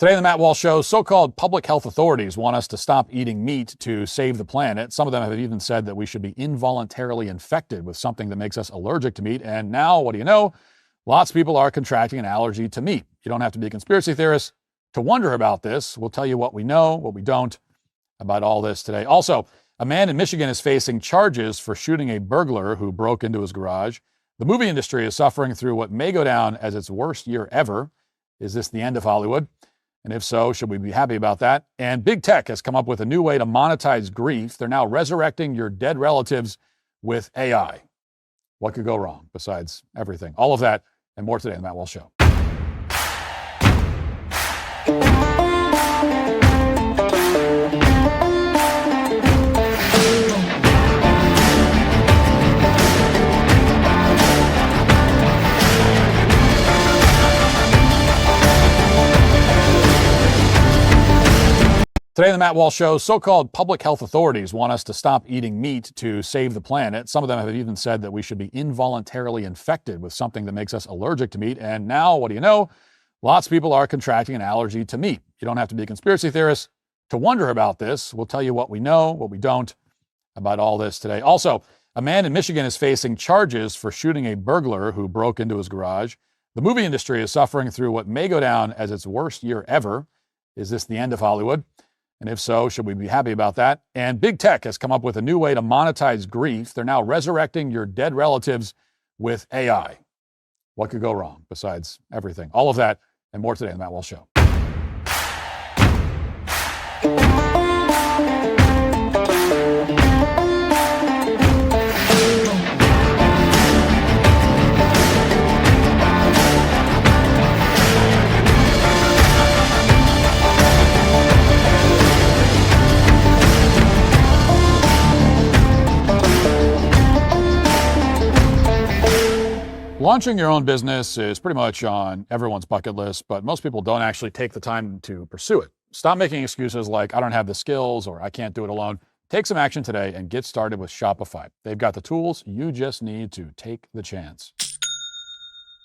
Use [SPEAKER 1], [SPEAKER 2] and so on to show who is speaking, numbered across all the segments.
[SPEAKER 1] Today on the Matt Walsh Show, so-called public health authorities want us to stop eating meat to save the planet. Some of them have even said that we should be involuntarily infected with something that makes us allergic to meat. And now, what do you know? Lots of people are contracting an allergy to meat. You don't have to be a conspiracy theorist to wonder about this. We'll tell you what we know, what we don't about all this today. Also, a man in Michigan is facing charges for shooting a burglar who broke into his garage. The movie industry is suffering through what may go down as its worst year ever. Is this the end of Hollywood? And if so, should we be happy about that? And big tech has come up with a new way to monetize grief. They're now resurrecting your dead relatives with AI. What could go wrong besides everything? All of that and more today on the Matt Walsh Show. Today on the Matt Walsh Show, so-called public health authorities want us to stop eating meat to save the planet. Some of them have even said that we should be involuntarily infected with something that makes us allergic to meat. And now, what do you know? Lots of people are contracting an allergy to meat. You don't have to be a conspiracy theorist to wonder about this. We'll tell you what we know, what we don't about all this today. Also, a man in Michigan is facing charges for shooting a burglar who broke into his garage. The movie industry is suffering through what may go down as its worst year ever. Is this the end of Hollywood? And if so, should we be happy about that? And big tech has come up with a new way to monetize grief. They're now resurrecting your dead relatives with AI. What could go wrong besides everything? All of that and more today on the Matt Walsh Show. Launching your own business is pretty much on everyone's bucket list, but most people don't actually take the time to pursue it. Stop making excuses like, I don't have the skills or I can't do it alone. Take some action today and get started with Shopify. They've got the tools. You just need to take the chance.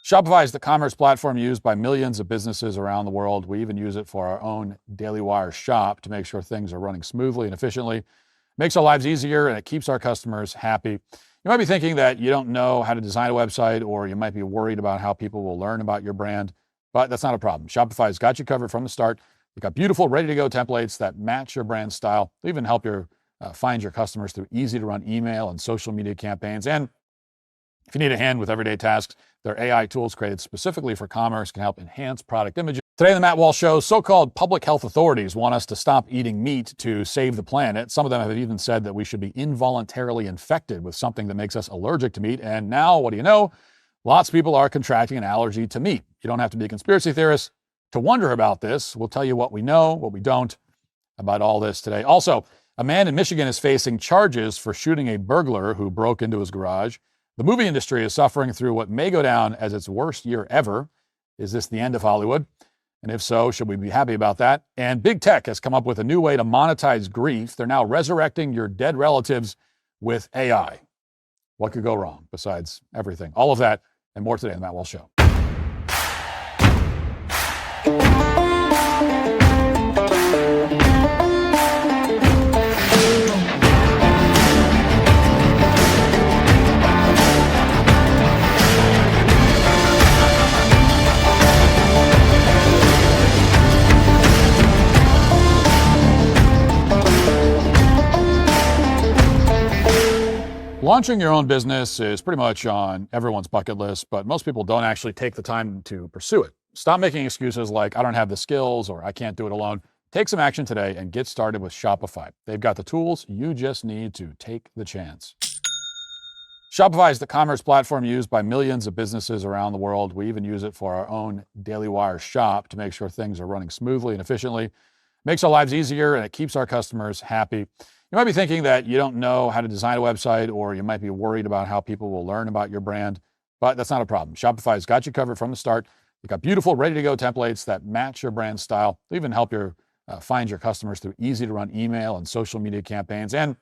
[SPEAKER 1] Shopify is the commerce platform used by millions of businesses around the world. We even use it for our own Daily Wire shop to make sure things are running smoothly and efficiently. It makes our lives easier and it keeps our customers happy. You might be thinking that you don't know how to design a website, or you might be worried about how people will learn about your brand, but that's not a problem. Shopify's got you covered from the start. They've got beautiful, ready-to-go templates that match your brand style. They even help you find your customers through easy-to-run email and social media campaigns. And if you need a hand with everyday tasks, their AI tools created specifically for commerce can help enhance product images. Today on the Matt Walsh Show, so-called public health authorities want us to stop eating meat to save the planet. Some of them have even said that we should be involuntarily infected with something that makes us allergic to meat. And now, what do you know? Lots of people are contracting an allergy to meat. You don't have to be a conspiracy theorist to wonder about this. We'll tell you what we know, what we don't about all this today. Also, a man in Michigan is facing charges for shooting a burglar who broke into his garage. The movie industry is suffering through what may go down as its worst year ever. Is this the end of Hollywood? And if so, should we be happy about that? And big tech has come up with a new way to monetize grief. They're now resurrecting your dead relatives with AI. What could go wrong besides everything? All of that and more today on the Matt Walsh Show. Launching your own business is pretty much on everyone's bucket list, but most people don't actually take the time to pursue it. Stop making excuses like, I don't have the skills or I can't do it alone. Take some action today and get started with Shopify. They've got the tools. You just need to take the chance. Shopify is the commerce platform used by millions of businesses around the world. We even use it for our own Daily Wire shop to make sure things are running smoothly and efficiently. It makes our lives easier and it keeps our customers happy. You might be thinking that you don't know how to design a website, or you might be worried about how people will learn about your brand, but that's not a problem. Shopify's got you covered from the start. They've got beautiful, ready-to-go templates that match your brand style. They even help you find your customers through easy-to-run email and social media campaigns. And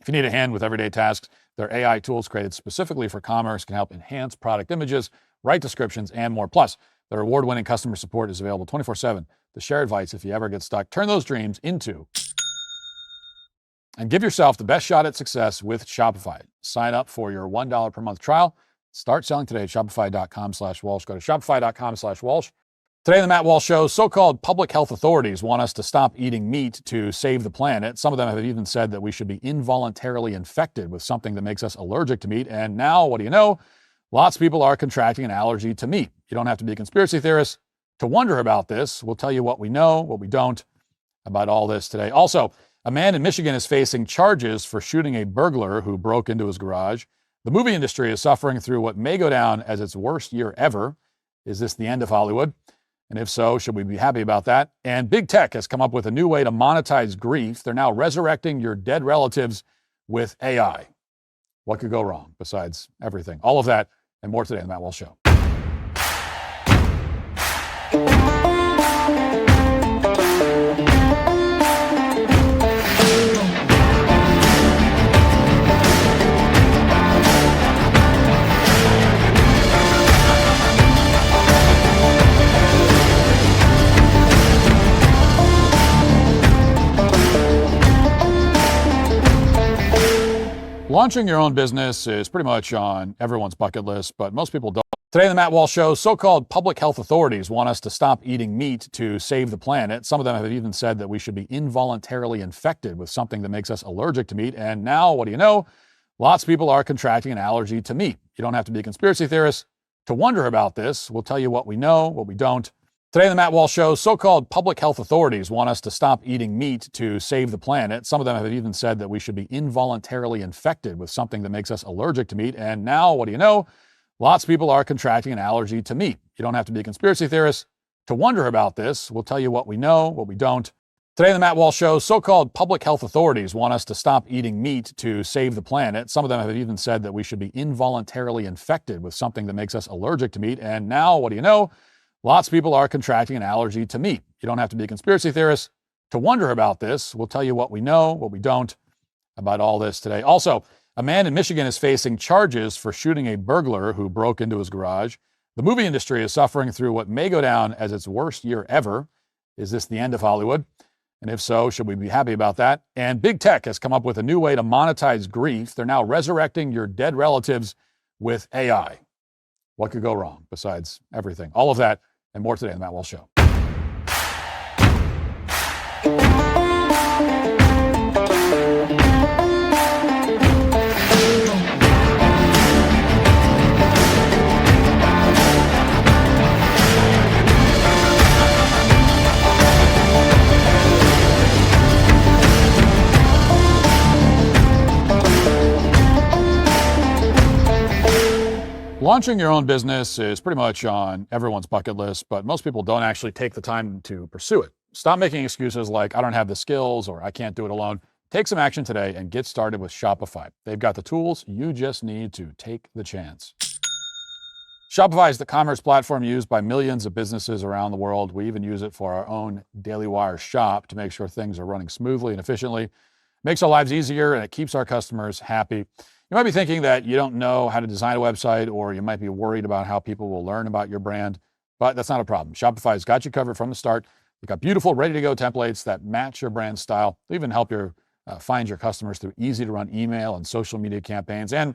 [SPEAKER 1] if you need a hand with everyday tasks, their AI tools created specifically for commerce can help enhance product images, write descriptions, and more. Plus, their award-winning customer support is available 24/7, to share advice if you ever get stuck. Turn those dreams into and give yourself the best shot at success with Shopify. Sign up for your $1 per month trial. Start selling today at shopify.com/Walsh. Go to shopify.com/Walsh. Today on the Matt Walsh Show, so-called public health authorities want us to stop eating meat to save the planet. Some of them have even said that we should be involuntarily infected with something that makes us allergic to meat. And now, what do you know? Lots of people are contracting an allergy to meat. You don't have to be a conspiracy theorist to wonder about this. We'll tell you what we know, what we don't about all this today. Also, a man in Michigan is facing charges for shooting a burglar who broke into his garage. The movie industry is suffering through what may go down as its worst year ever. Is this the end of Hollywood? And if so, should we be happy about that? And big tech has come up with a new way to monetize grief. They're now resurrecting your dead relatives with AI. What could go wrong besides everything? All of that and more today on the Matt Walsh Show. Launching your own business is pretty much on everyone's bucket list, but most people don't. Today on the Matt Walsh Show, so-called public health authorities want us to stop eating meat to save the planet. Some of them have even said that we should be involuntarily infected with something that makes us allergic to meat. And now, what do you know? Lots of people are contracting an allergy to meat. You don't have to be a conspiracy theorist to wonder about this. We'll tell you what we know, what we don't. Today on the Matt Walsh Show, so-called public health authorities want us to stop eating meat to save the planet. Some of them have even said that we should be involuntarily infected with something that makes us allergic to meat. And now, what do you know? Lots of people are contracting an allergy to meat. You don't have to be a conspiracy theorist to wonder about this. We'll tell you what we know, what we don't. Today on the Matt Walsh Show, so-called public health authorities want us to stop eating meat to save the planet. Some of them have even said that we should be involuntarily infected with something that makes us allergic to meat. And now, what do you know? Lots of people are contracting an allergy to meat. You don't have to be a conspiracy theorist to wonder about this. We'll tell you what we know, what we don't about all this today. Also, a man in Michigan is facing charges for shooting a burglar who broke into his garage. The movie industry is suffering through what may go down as its worst year ever. Is this the end of Hollywood? And if so, should we be happy about that? And big tech has come up with a new way to monetize grief. They're now resurrecting your dead relatives with AI. What could go wrong besides everything? All of that and more today on the Matt Walsh Show. Launching your own business is pretty much on everyone's bucket list, but most people don't actually take the time to pursue it. Stop making excuses like, I don't have the skills or I can't do it alone. Take some action today and get started with Shopify. They've got the tools. You just need to take the chance. Shopify is the commerce platform used by millions of businesses around the world. We even use it for our own Daily Wire shop to make sure things are running smoothly and efficiently. It makes our lives easier and it keeps our customers happy. You might be thinking that you don't know how to design a website, or you might be worried about how people will learn about your brand, but that's not a problem. Shopify's got you covered from the start. They've got beautiful, ready-to-go templates that match your brand style. They even help you find your customers through easy-to-run email and social media campaigns. And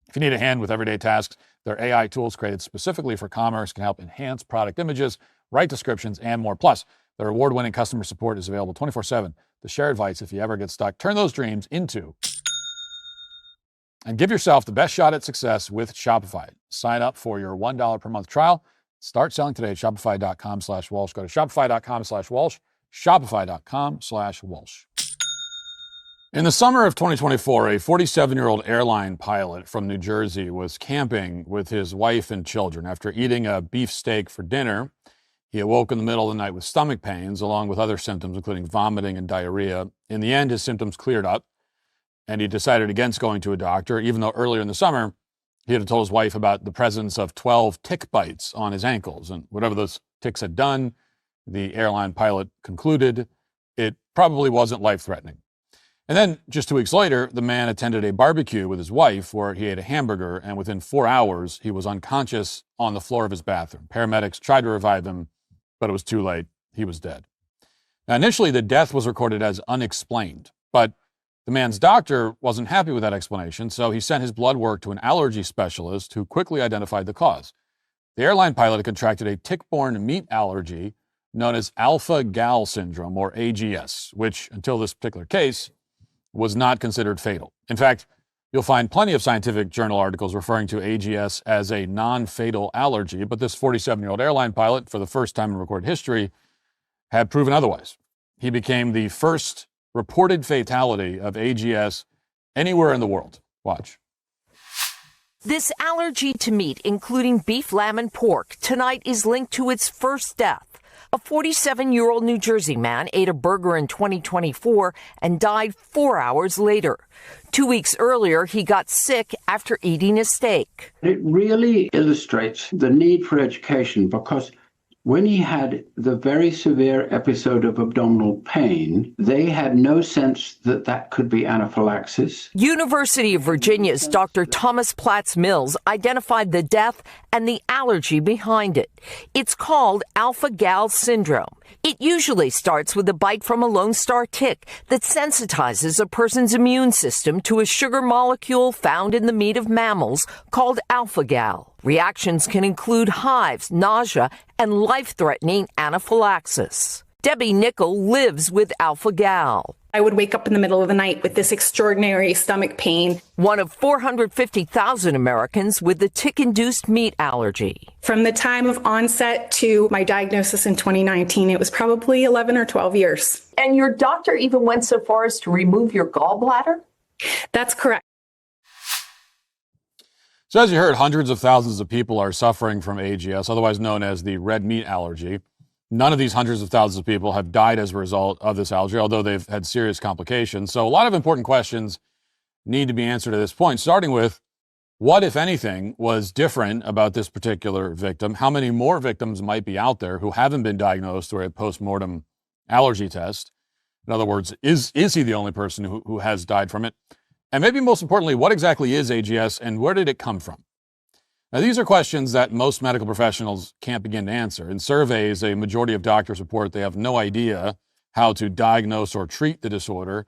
[SPEAKER 1] if you need a hand with everyday tasks, their AI tools created specifically for commerce can help enhance product images, write descriptions, and more. Plus, their award-winning customer support is available 24/7 to share advice if you ever get stuck. Turn those dreams into and give yourself the best shot at success with Shopify. Sign up for your $1 per month trial. Start selling today at shopify.com/Walsh. Go to shopify.com/Walsh, shopify.com/Walsh. In the summer of 2024, a 47-year-old airline pilot from New Jersey was camping with his wife and children. After eating a beef steak for dinner, he awoke in the middle of the night with stomach pains, along with other symptoms, including vomiting and diarrhea. In the end, his symptoms cleared up, and he decided against going to a doctor, even though earlier in the summer, he had told his wife about the presence of 12 tick bites on his ankles. And whatever those ticks had done, the airline pilot concluded it probably wasn't life-threatening. And then just 2 weeks later, the man attended a barbecue with his wife where he ate a hamburger, and within 4 hours, he was unconscious on the floor of his bathroom. Paramedics tried to revive him, but it was too late. he was dead. Now, initially, the death was recorded as unexplained, but the man's doctor wasn't happy with that explanation, so he sent his blood work to an allergy specialist who quickly identified the cause. The airline pilot had contracted a tick-borne meat allergy known as alpha-gal syndrome, or AGS, which, until this particular case, was not considered fatal. In fact, you'll find plenty of scientific journal articles referring to AGS as a non-fatal allergy, but this 47-year-old airline pilot, for the first time in recorded history, had proven otherwise. He became the first reported fatality of AGS anywhere in the world. Watch.
[SPEAKER 2] This allergy to meat, including beef, lamb, and pork, tonight is linked to its first death. A 47-year-old New Jersey man ate a burger in 2024 and died 4 hours later. 2 weeks earlier, he got sick after eating a steak.
[SPEAKER 3] It really illustrates the need for education, because when he had the very severe episode of abdominal pain, they had no sense that that could be anaphylaxis.
[SPEAKER 2] University of Virginia's Dr. Thomas Platts Mills identified the death and the allergy behind it. It's called alpha-gal syndrome. It usually starts with a bite from a Lone Star tick that sensitizes a person's immune system to a sugar molecule found in the meat of mammals called alpha-gal. Reactions can include hives, nausea, and life-threatening anaphylaxis. Debbie Nickel lives with alpha-gal.
[SPEAKER 4] I would wake up in the middle of the night with this extraordinary stomach pain.
[SPEAKER 2] One of 450,000 Americans with the tick-induced meat allergy.
[SPEAKER 4] From the time of onset to my diagnosis in 2019, it was probably 11 or 12 years.
[SPEAKER 2] And your doctor even went so far as to remove your gallbladder?
[SPEAKER 4] That's correct.
[SPEAKER 1] So as you heard, hundreds of thousands of people are suffering from AGS, otherwise known as the red meat allergy. None of these hundreds of thousands of people have died as a result of this allergy, although they've had serious complications. So a lot of important questions need to be answered at this point, starting with what, if anything, was different about this particular victim? How many more victims might be out there who haven't been diagnosed through a post-mortem allergy test? In other words, is he the only person who has died from it? And maybe most importantly, what exactly is AGS and where did it come from? Now, these are questions that most medical professionals can't begin to answer. In surveys, a majority of doctors report they have no idea how to diagnose or treat the disorder.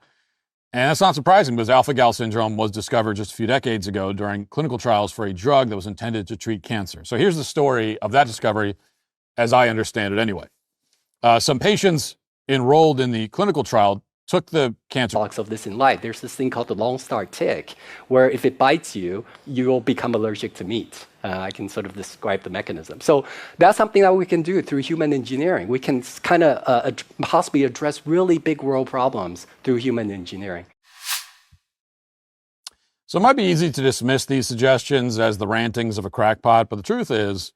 [SPEAKER 1] And that's not surprising, because alpha-gal syndrome was discovered just a few decades ago during clinical trials for a drug that was intended to treat cancer. So here's the story of that discovery, as I understand it anyway. Some patients enrolled in the clinical trial took the cancer
[SPEAKER 5] of this in life. There's this thing called the Lone Star tick, where if it bites you, you will become allergic to meat. I can sort of describe the mechanism. So that's something that we can do through human engineering. We can kind of possibly address really big world problems through human engineering.
[SPEAKER 1] So it might be easy to dismiss these suggestions as the rantings of a crackpot, but the truth is,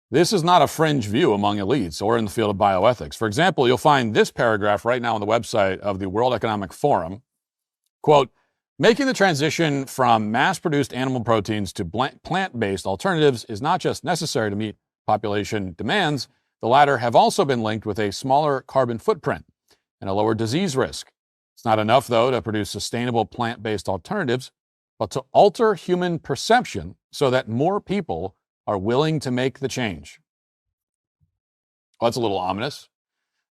[SPEAKER 1] this is not a fringe view among elites or in the field of bioethics. For example, you'll find this paragraph right now on the website of the World Economic Forum. Quote, making the transition from mass-produced animal proteins to plant-based alternatives is not just necessary to meet population demands, the latter have also been linked with a smaller carbon footprint and a lower disease risk. It's not enough, though, to produce sustainable plant-based alternatives, but to alter human perception so that more people are willing to make the change. Well, that's a little ominous.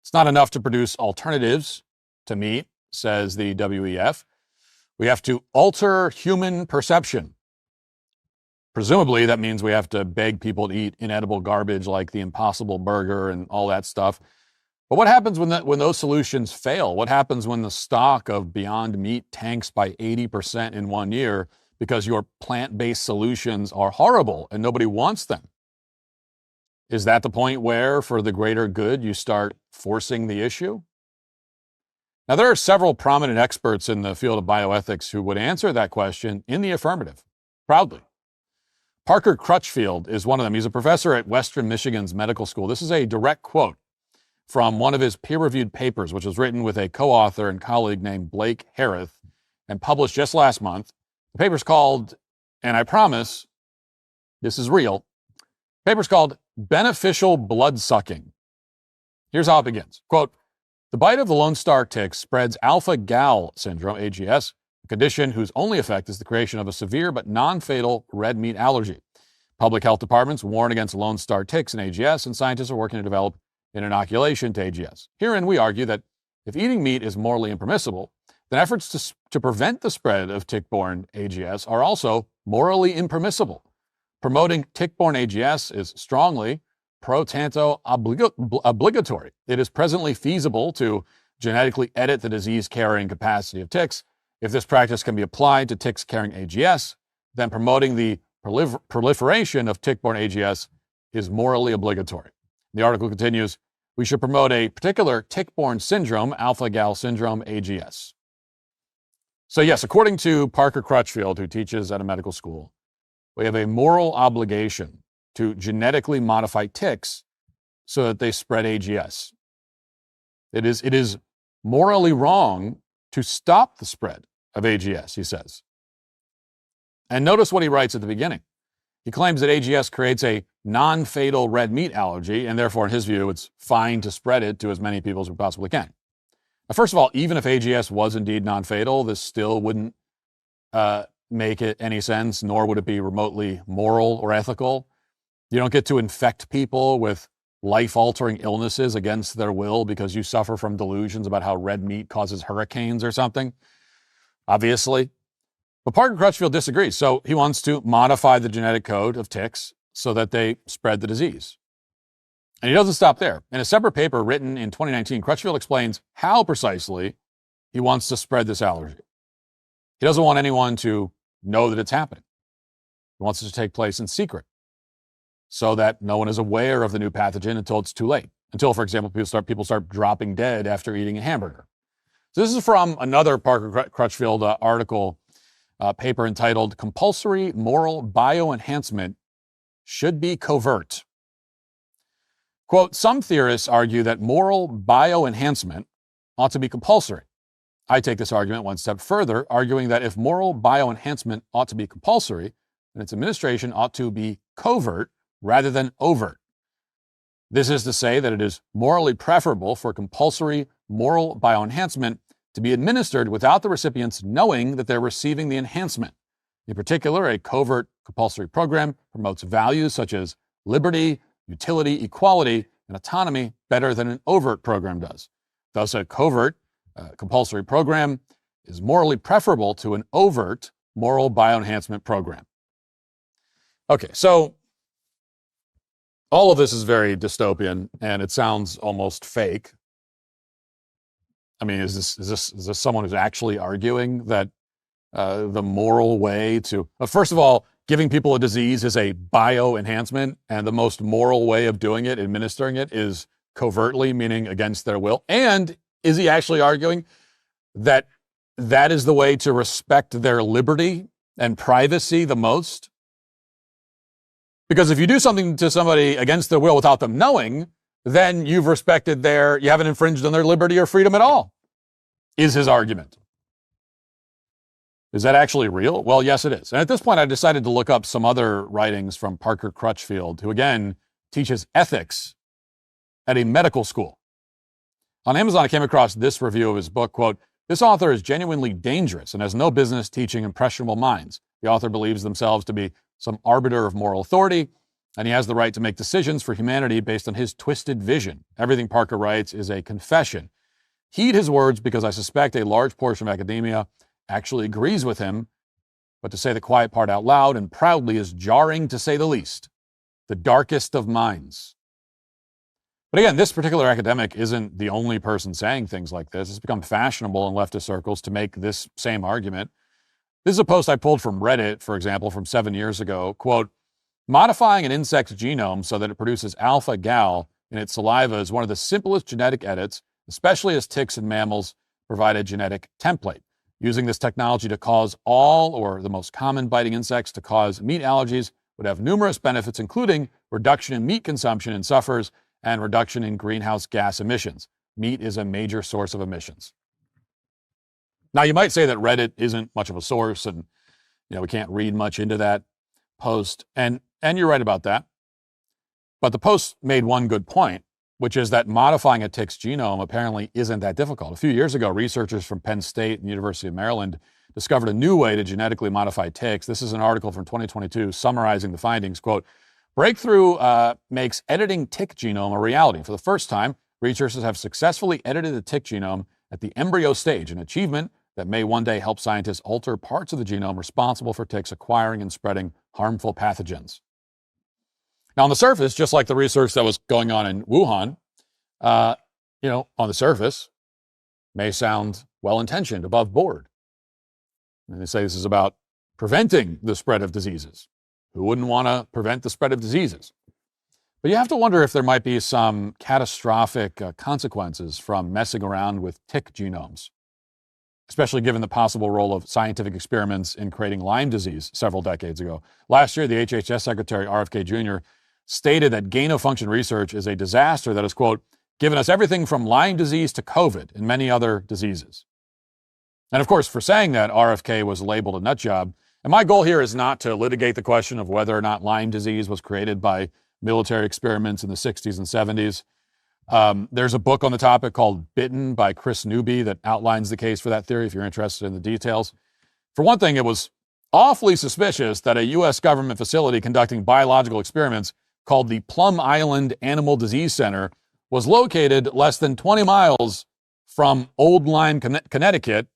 [SPEAKER 1] It's not enough to produce alternatives to meat, says the WEF. We have to alter human perception. Presumably, that means we have to beg people to eat inedible garbage like the Impossible Burger and all that stuff. But what happens when those solutions fail? What happens when the stock of Beyond Meat tanks by 80% in 1 year because your plant-based solutions are horrible and nobody wants them? Is that the point where, for the greater good, you start forcing the issue? Now, there are several prominent experts in the field of bioethics who would answer that question in the affirmative, proudly. Parker Crutchfield is one of them. He's a professor at Western Michigan's medical school. This is a direct quote from one of his peer-reviewed papers, which was written with a co-author and colleague named Blake Harith and published just last month. The paper's called, and I promise this is real, the paper's called Beneficial Blood Sucking. Here's how it begins. Quote, the bite of the Lone Star tick spreads alpha-gal syndrome, AGS, a condition whose only effect is the creation of a severe but non-fatal red meat allergy. Public health departments warn against Lone Star ticks and AGS, and scientists are working to develop in inoculation to AGS. Herein, we argue that if eating meat is morally impermissible, then efforts to prevent the spread of tick-borne AGS are also morally impermissible. Promoting tick-borne AGS is strongly pro tanto obligatory. It is presently feasible to genetically edit the disease-carrying capacity of ticks. If this practice can be applied to ticks carrying AGS, then promoting the proliferation of tick-borne AGS is morally obligatory. The article continues, we should promote a particular tick-borne syndrome, alpha-gal syndrome, AGS. So yes, according to Parker Crutchfield, who teaches at a medical school, we have a moral obligation to genetically modify ticks so that they spread AGS. It is morally wrong to stop the spread of AGS, he says. And notice what he writes at the beginning. He claims that AGS creates a non-fatal red meat allergy, and therefore, in his view, it's fine to spread it to as many people as we possibly can. Now, first of all, even if AGS was indeed non-fatal, this still wouldn't make it any sense, nor would it be remotely moral or ethical. You don't get to infect people with life-altering illnesses against their will because you suffer from delusions about how red meat causes hurricanes or something, obviously. But Parker Crutchfield disagrees, so he wants to modify the genetic code of ticks so that they spread the disease. And he doesn't stop there. In a separate paper written in 2019, Crutchfield explains how precisely he wants to spread this allergy. He doesn't want anyone to know that it's happening. He wants it to take place in secret so that no one is aware of the new pathogen until it's too late. Until, for example, people start dropping dead after eating a hamburger. So this is from another Parker Crutchfield article, paper entitled Compulsory Moral Bioenhancement Should Be Covert. Quote, some theorists argue that moral bioenhancement ought to be compulsory. I take this argument one step further, arguing that if moral bioenhancement ought to be compulsory, then its administration ought to be covert rather than overt. This is to say that it is morally preferable for compulsory moral bioenhancement to be administered without the recipients knowing that they're receiving the enhancement. In particular, a covert compulsory program promotes values such as liberty, utility, equality, and autonomy better than an overt program does. Thus, a covert compulsory program is morally preferable to an overt moral bioenhancement program. Okay, so all of this is very dystopian, and it sounds almost fake. I mean, is this someone who's actually arguing that the moral way to, first of all, giving people a disease is a bioenhancement, and the most moral way of doing it, administering it, is covertly, meaning against their will? And is he actually arguing that that is the way to respect their liberty and privacy the most? Because if you do something to somebody against their will without them knowing, then you haven't infringed on their liberty or freedom at all, is his argument. Is that actually real? Well, yes, it is. And at this point, I decided to look up some other writings from Parker Crutchfield, who again teaches ethics at a medical school. On Amazon, I came across this review of his book, quote, this author is genuinely dangerous and has no business teaching impressionable minds. The author believes themselves to be some arbiter of moral authority, and he has the right to make decisions for humanity based on his twisted vision. Everything Parker writes is a confession. Heed his words because I suspect a large portion of academia actually agrees with him, but to say the quiet part out loud and proudly is jarring to say the least. The darkest of minds. But again, this particular academic isn't the only person saying things like this. It's become fashionable in leftist circles to make this same argument. This is a post I pulled from Reddit, for example, from 7 years ago. Quote, modifying an insect's genome so that it produces alpha-gal in its saliva is one of the simplest genetic edits, especially as ticks and mammals provide a genetic template. Using this technology to cause all or the most common biting insects to cause meat allergies would have numerous benefits, including reduction in meat consumption in sufferers and reduction in greenhouse gas emissions. Meat is a major source of emissions. Now, you might say that Reddit isn't much of a source and we can't read much into that post. And you're right about that. But the post made one good point, which is that modifying a tick's genome apparently isn't that difficult. A few years ago, researchers from Penn State and the University of Maryland discovered a new way to genetically modify ticks. This is an article from 2022 summarizing the findings. Quote, Breakthrough makes editing tick genome a reality. For the first time, researchers have successfully edited the tick genome at the embryo stage, an achievement that may one day help scientists alter parts of the genome responsible for ticks acquiring and spreading harmful pathogens. Now, on the surface, just like the research that was going on in Wuhan, on the surface, may sound well-intentioned, above board. And they say this is about preventing the spread of diseases. Who wouldn't want to prevent the spread of diseases? But you have to wonder if there might be some catastrophic consequences from messing around with tick genomes, especially given the possible role of scientific experiments in creating Lyme disease several decades ago. Last year, the HHS Secretary, RFK Jr., stated that gain-of-function research is a disaster that has, quote, given us everything from Lyme disease to COVID and many other diseases. And of course, for saying that, RFK was labeled a nut job. And my goal here is not to litigate the question of whether or not Lyme disease was created by military experiments in the 60s and 70s. There's a book on the topic called Bitten by Chris Newby that outlines the case for that theory if you're interested in the details. For one thing, it was awfully suspicious that a U.S. government facility conducting biological experiments called the Plum Island Animal Disease Center was located less than 20 miles from Old Lyme, Connecticut,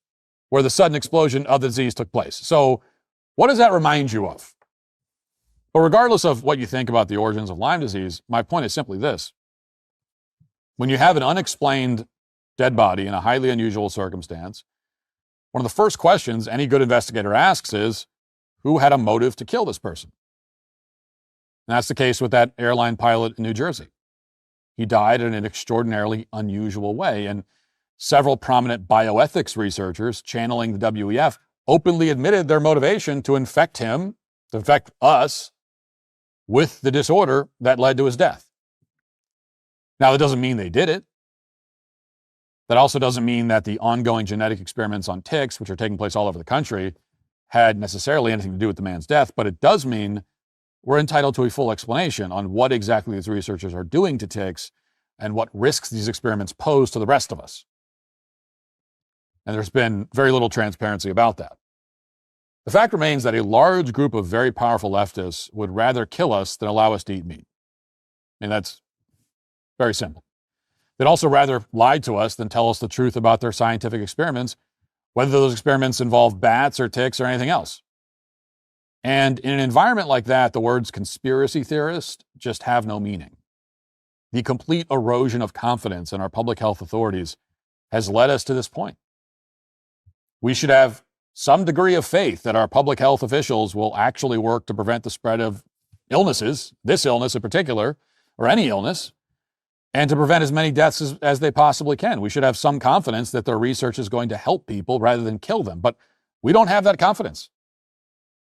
[SPEAKER 1] where the sudden explosion of the disease took place. So what does that remind you of? But regardless of what you think about the origins of Lyme disease, my point is simply this. When you have an unexplained dead body in a highly unusual circumstance, one of the first questions any good investigator asks is, who had a motive to kill this person? And that's the case with that airline pilot in New Jersey. He died in an extraordinarily unusual way, and several prominent bioethics researchers channeling the WEF openly admitted their motivation to infect him, to infect us, with the disorder that led to his death. Now, that doesn't mean they did it. That also doesn't mean that the ongoing genetic experiments on ticks, which are taking place all over the country, had necessarily anything to do with the man's death, but it does mean we're entitled to a full explanation on what exactly these researchers are doing to ticks and what risks these experiments pose to the rest of us. And there's been very little transparency about that. The fact remains that a large group of very powerful leftists would rather kill us than allow us to eat meat. I mean, that's very simple. They'd also rather lie to us than tell us the truth about their scientific experiments, whether those experiments involve bats or ticks or anything else. And in an environment like that, the words conspiracy theorist just have no meaning. The complete erosion of confidence in our public health authorities has led us to this point. We should have some degree of faith that our public health officials will actually work to prevent the spread of illnesses, this illness in particular, or any illness, and to prevent as many deaths as they possibly can. We should have some confidence that their research is going to help people rather than kill them. But we don't have that confidence.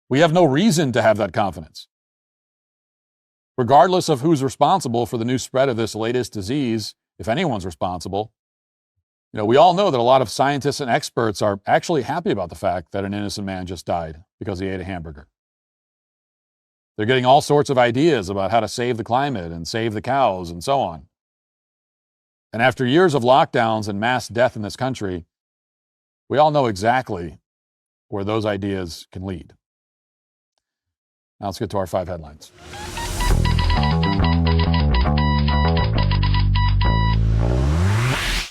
[SPEAKER 1] We have no reason to have that confidence. Regardless of who's responsible for the new spread of this latest disease, if anyone's responsible, we all know that a lot of scientists and experts are actually happy about the fact that an innocent man just died because he ate a hamburger. They're getting all sorts of ideas about how to save the climate and save the cows and so on. And after years of lockdowns and mass death in this country, we all know exactly where those ideas can lead. Now let's get to our 5 headlines.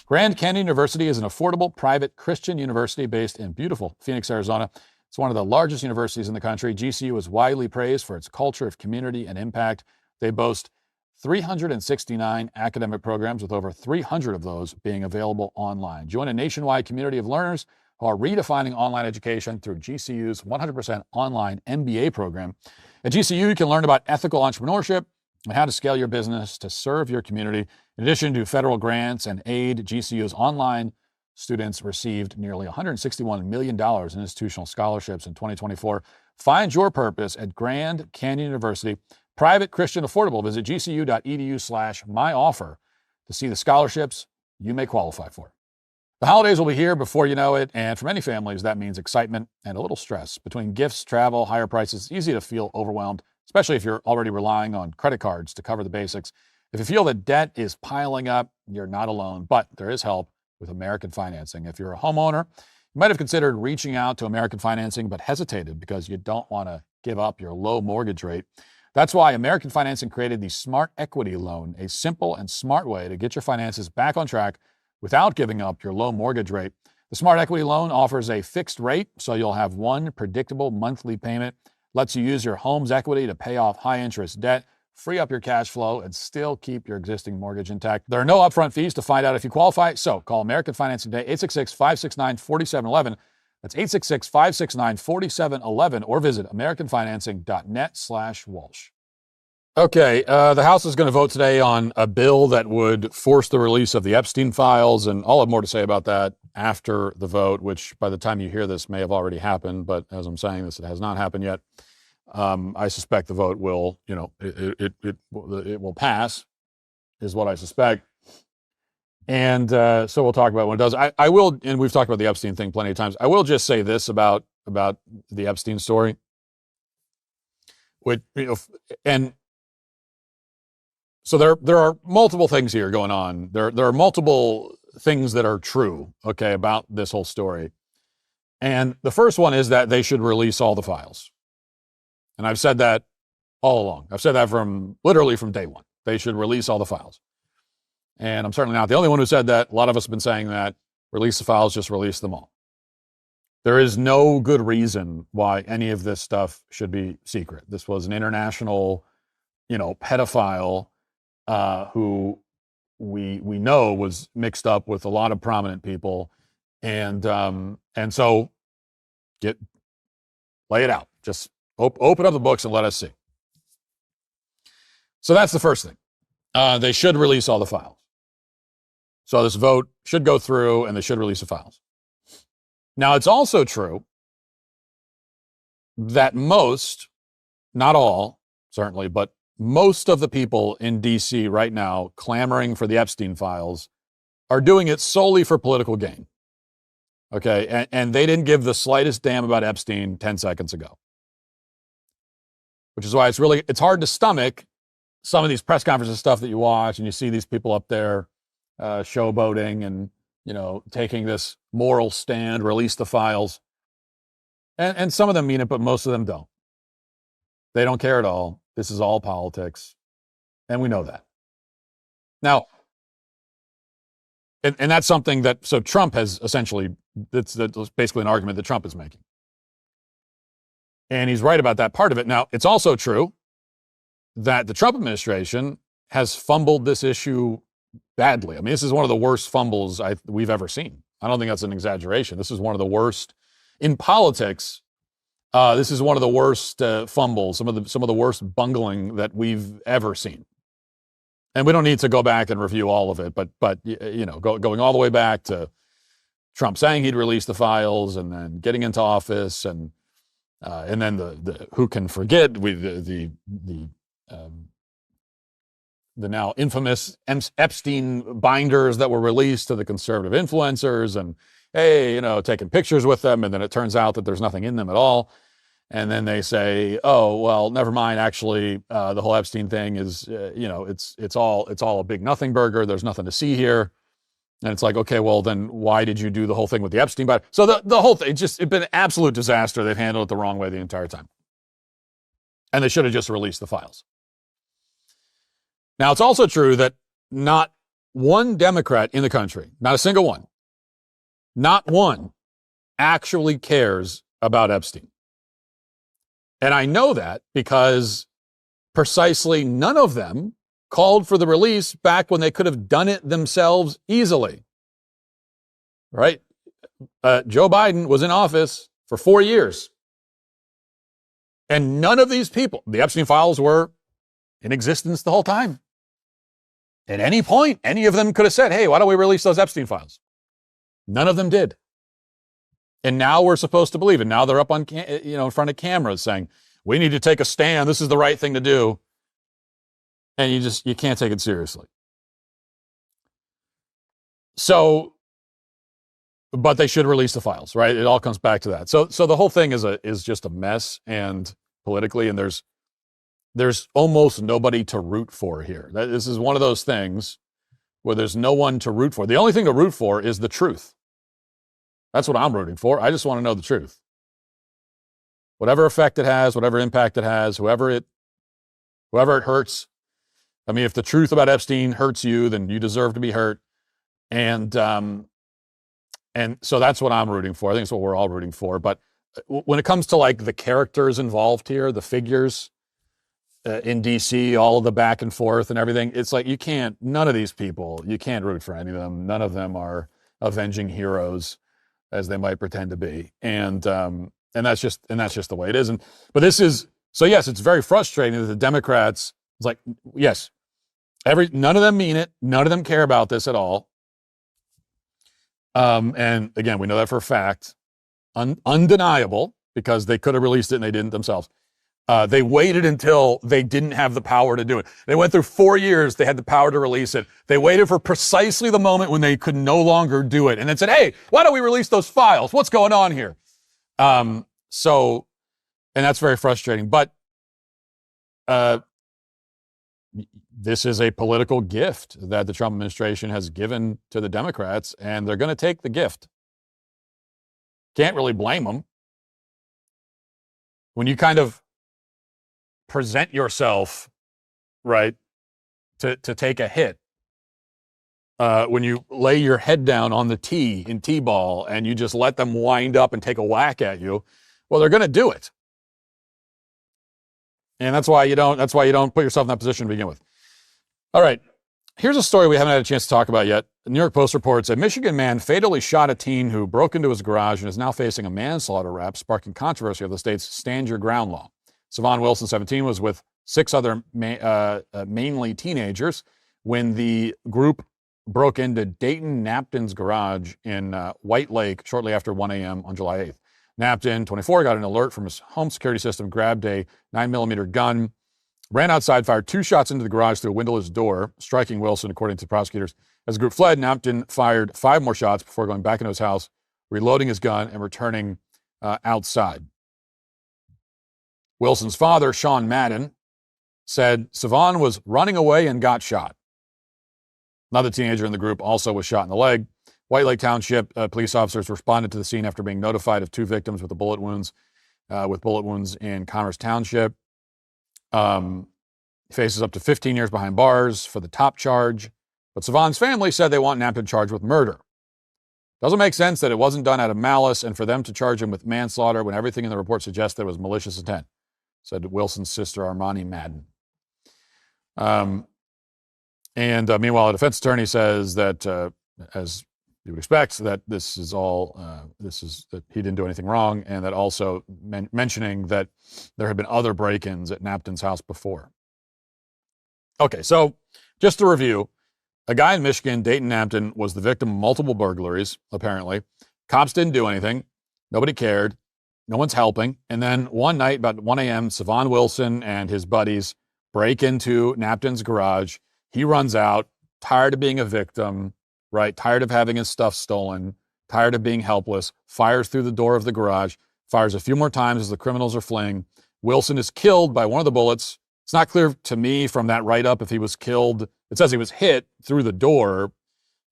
[SPEAKER 1] Grand Canyon University is an affordable private Christian university based in beautiful Phoenix, Arizona. It's one of the largest universities in the country. GCU is widely praised for its culture of community and impact. They boast 369 academic programs, with over 300 of those being available online. Join a nationwide community of learners who are redefining online education through GCU's 100% online MBA program. At GCU, you can learn about ethical entrepreneurship and how to scale your business to serve your community. In addition to federal grants and aid, GCU's online students received nearly $161 million in institutional scholarships in 2024. Find your purpose at Grand Canyon University. Private, Christian, affordable. Visit gcu.edu/myoffer to see the scholarships you may qualify for. The holidays will be here before you know it, and for many families, that means excitement and a little stress. Between gifts, travel, higher prices, it's easy to feel overwhelmed, especially if you're already relying on credit cards to cover the basics. If you feel that debt is piling up, you're not alone, but there is help with American Financing. If you're a homeowner, you might have considered reaching out to American Financing, but hesitated because you don't want to give up your low mortgage rate. That's why American Financing created the Smart Equity Loan, a simple and smart way to get your finances back on track without giving up your low mortgage rate. The Smart Equity Loan offers a fixed rate, so you'll have one predictable monthly payment, lets you use your home's equity to pay off high-interest debt, free up your cash flow, and still keep your existing mortgage intact. There are no upfront fees to find out if you qualify, so call American Financing today, 866-569-4711. That's 866-569-4711, or visit americanfinancing.net/Walsh. Okay, the House is going to vote today on a bill that would force the release of the Epstein files, and I'll have more to say about that after the vote, which by the time you hear this may have already happened, but as I'm saying this, it has not happened yet. I suspect the vote will, it will pass, is what I suspect. And so we'll talk about when it does. I will, and we've talked about the Epstein thing plenty of times. I will just say this about the Epstein story, which, and so there are multiple things here going on. There are multiple things that are true, okay, about this whole story. And the first one is that they should release all the files. And I've said that all along. I've said that literally from day one. They should release all the files. And I'm certainly not the only one who said that. A lot of us have been saying that. Release the files, just release them all. There is no good reason why any of this stuff should be secret. This was an international, pedophile who we know was mixed up with a lot of prominent people. And so lay it out. Just open up the books and let us see. So that's the first thing. They should release all the files. So this vote should go through and they should release the files. Now, it's also true that most, not all, certainly, but most of the people in DC right now clamoring for the Epstein files are doing it solely for political gain. Okay, and they didn't give the slightest damn about Epstein 10 seconds ago. Which is why it's hard to stomach some of these press conferences stuff that you watch and you see these people up there showboating and, taking this moral stand, release the files. And some of them mean it, but most of them don't. They don't care at all. This is all politics. And we know that. Now, and that's something that, so Trump has essentially, that's basically an argument that Trump is making. And he's right about that part of it. Now, it's also true that the Trump administration has fumbled this issue badly. I mean, this is one of the worst fumbles we've ever seen. I don't think that's an exaggeration. This is one of the worst in politics. This is one of the worst fumbles, some of the worst bungling that we've ever seen. And we don't need to go back and review all of it, but going all the way back to Trump saying he'd release the files, and then getting into office, and then the who can forget the now infamous Epstein binders that were released to the conservative influencers, and hey, taking pictures with them, and then it turns out that there's nothing in them at all. And then they say, oh, well, never mind. Actually, the whole Epstein thing is, it's all a big nothing burger. There's nothing to see here. And it's like, okay, well, then why did you do the whole thing with the Epstein binder? So the whole thing, it's been an absolute disaster. They've handled it the wrong way the entire time. And they should have just released the files. Now, it's also true that not one Democrat in the country, not a single one, not one, actually cares about Epstein. And I know that because precisely none of them called for the release back when they could have done it themselves easily. Right? Joe Biden was in office for 4 years. And none of these people, the Epstein files were in existence the whole time. At any point, any of them could have said, hey, why don't we release those Epstein files? None of them did. And now we're supposed to believe it. Now they're up on, in front of cameras saying, we need to take a stand. This is the right thing to do. And you can't take it seriously. So, but they should release the files, right? It all comes back to that. So the whole thing is just a mess, and politically, and there's almost nobody to root for here. This is one of those things where there's no one to root for. The only thing to root for is the truth. That's what I'm rooting for. I just want to know the truth. Whatever effect it has, whatever impact it has, whoever it Whoever it hurts. I mean, if the truth about Epstein hurts you, then you deserve to be hurt. And so that's what I'm rooting for. I think it's what we're all rooting for. But when it comes to like the characters involved here, the figures in DC, all of the back and forth and everything, it's like none of these people, you can't root for any of them. None of them are avenging heroes as they might pretend to be. And that's just the way it is. But this is, so yes, it's very frustrating that the Democrats, it's like, yes, none of them mean it. None of them care about this at all. And again, we know that for a fact, undeniable, because they could have released it and they didn't themselves. They waited until they didn't have the power to do it. They went through 4 years. They had the power to release it. They waited for precisely the moment when they could no longer do it. And then said, hey, why don't we release those files? What's going on here? And that's very frustrating. But this is a political gift that the Trump administration has given to the Democrats, and they're going to take the gift. Can't really blame them. When you kind of present yourself, right, to take a hit, when you lay your head down on the tee in T-ball and you just let them wind up and take a whack at you, well, they're going to do it. And that's why you don't put yourself in that position to begin with. All right. Here's a story we haven't had a chance to talk about yet. The New York Post reports a Michigan man fatally shot a teen who broke into his garage and is now facing a manslaughter rap, sparking controversy of the state's Stand Your Ground law. Savon Wilson, 17, was with 6 other mainly teenagers when the group broke into Dayton Napton's garage in White Lake shortly after 1 a.m. on July 8th. Napton, 24, got an alert from his home security system, grabbed a 9mm gun, ran outside, fired 2 shots into the garage through a windowless door, striking Wilson, according to prosecutors. As the group fled, Napton fired 5 more shots before going back into his house, reloading his gun, and returning outside. Wilson's father, Sean Madden, said Savon was running away and got shot. Another teenager in the group also was shot in the leg. White Lake Township police officers responded to the scene after being notified of 2 victims with bullet wounds in Commerce Township. He faces up to 15 years behind bars for the top charge, but Savon's family said they want Napton charged with murder. Doesn't make sense that it wasn't done out of malice and for them to charge him with manslaughter when everything in the report suggests that it was malicious intent, said Wilson's sister, Armani Madden. Meanwhile, a defense attorney says that, as you would expect, that this is that he didn't do anything wrong, and that also mentioning that there had been other break-ins at Napton's house before. Okay, so just to review, a guy in Michigan, Dayton Napton, was the victim of multiple burglaries, apparently. Cops didn't do anything. Nobody cared. No one's helping. And then one night, about 1 a.m., Savon Wilson and his buddies break into Napton's garage. He runs out, tired of being a victim, right? Tired of having his stuff stolen, tired of being helpless, fires through the door of the garage, fires a few more times as the criminals are fleeing. Wilson is killed by one of the bullets. It's not clear to me from that write-up if he was killed. It says he was hit through the door,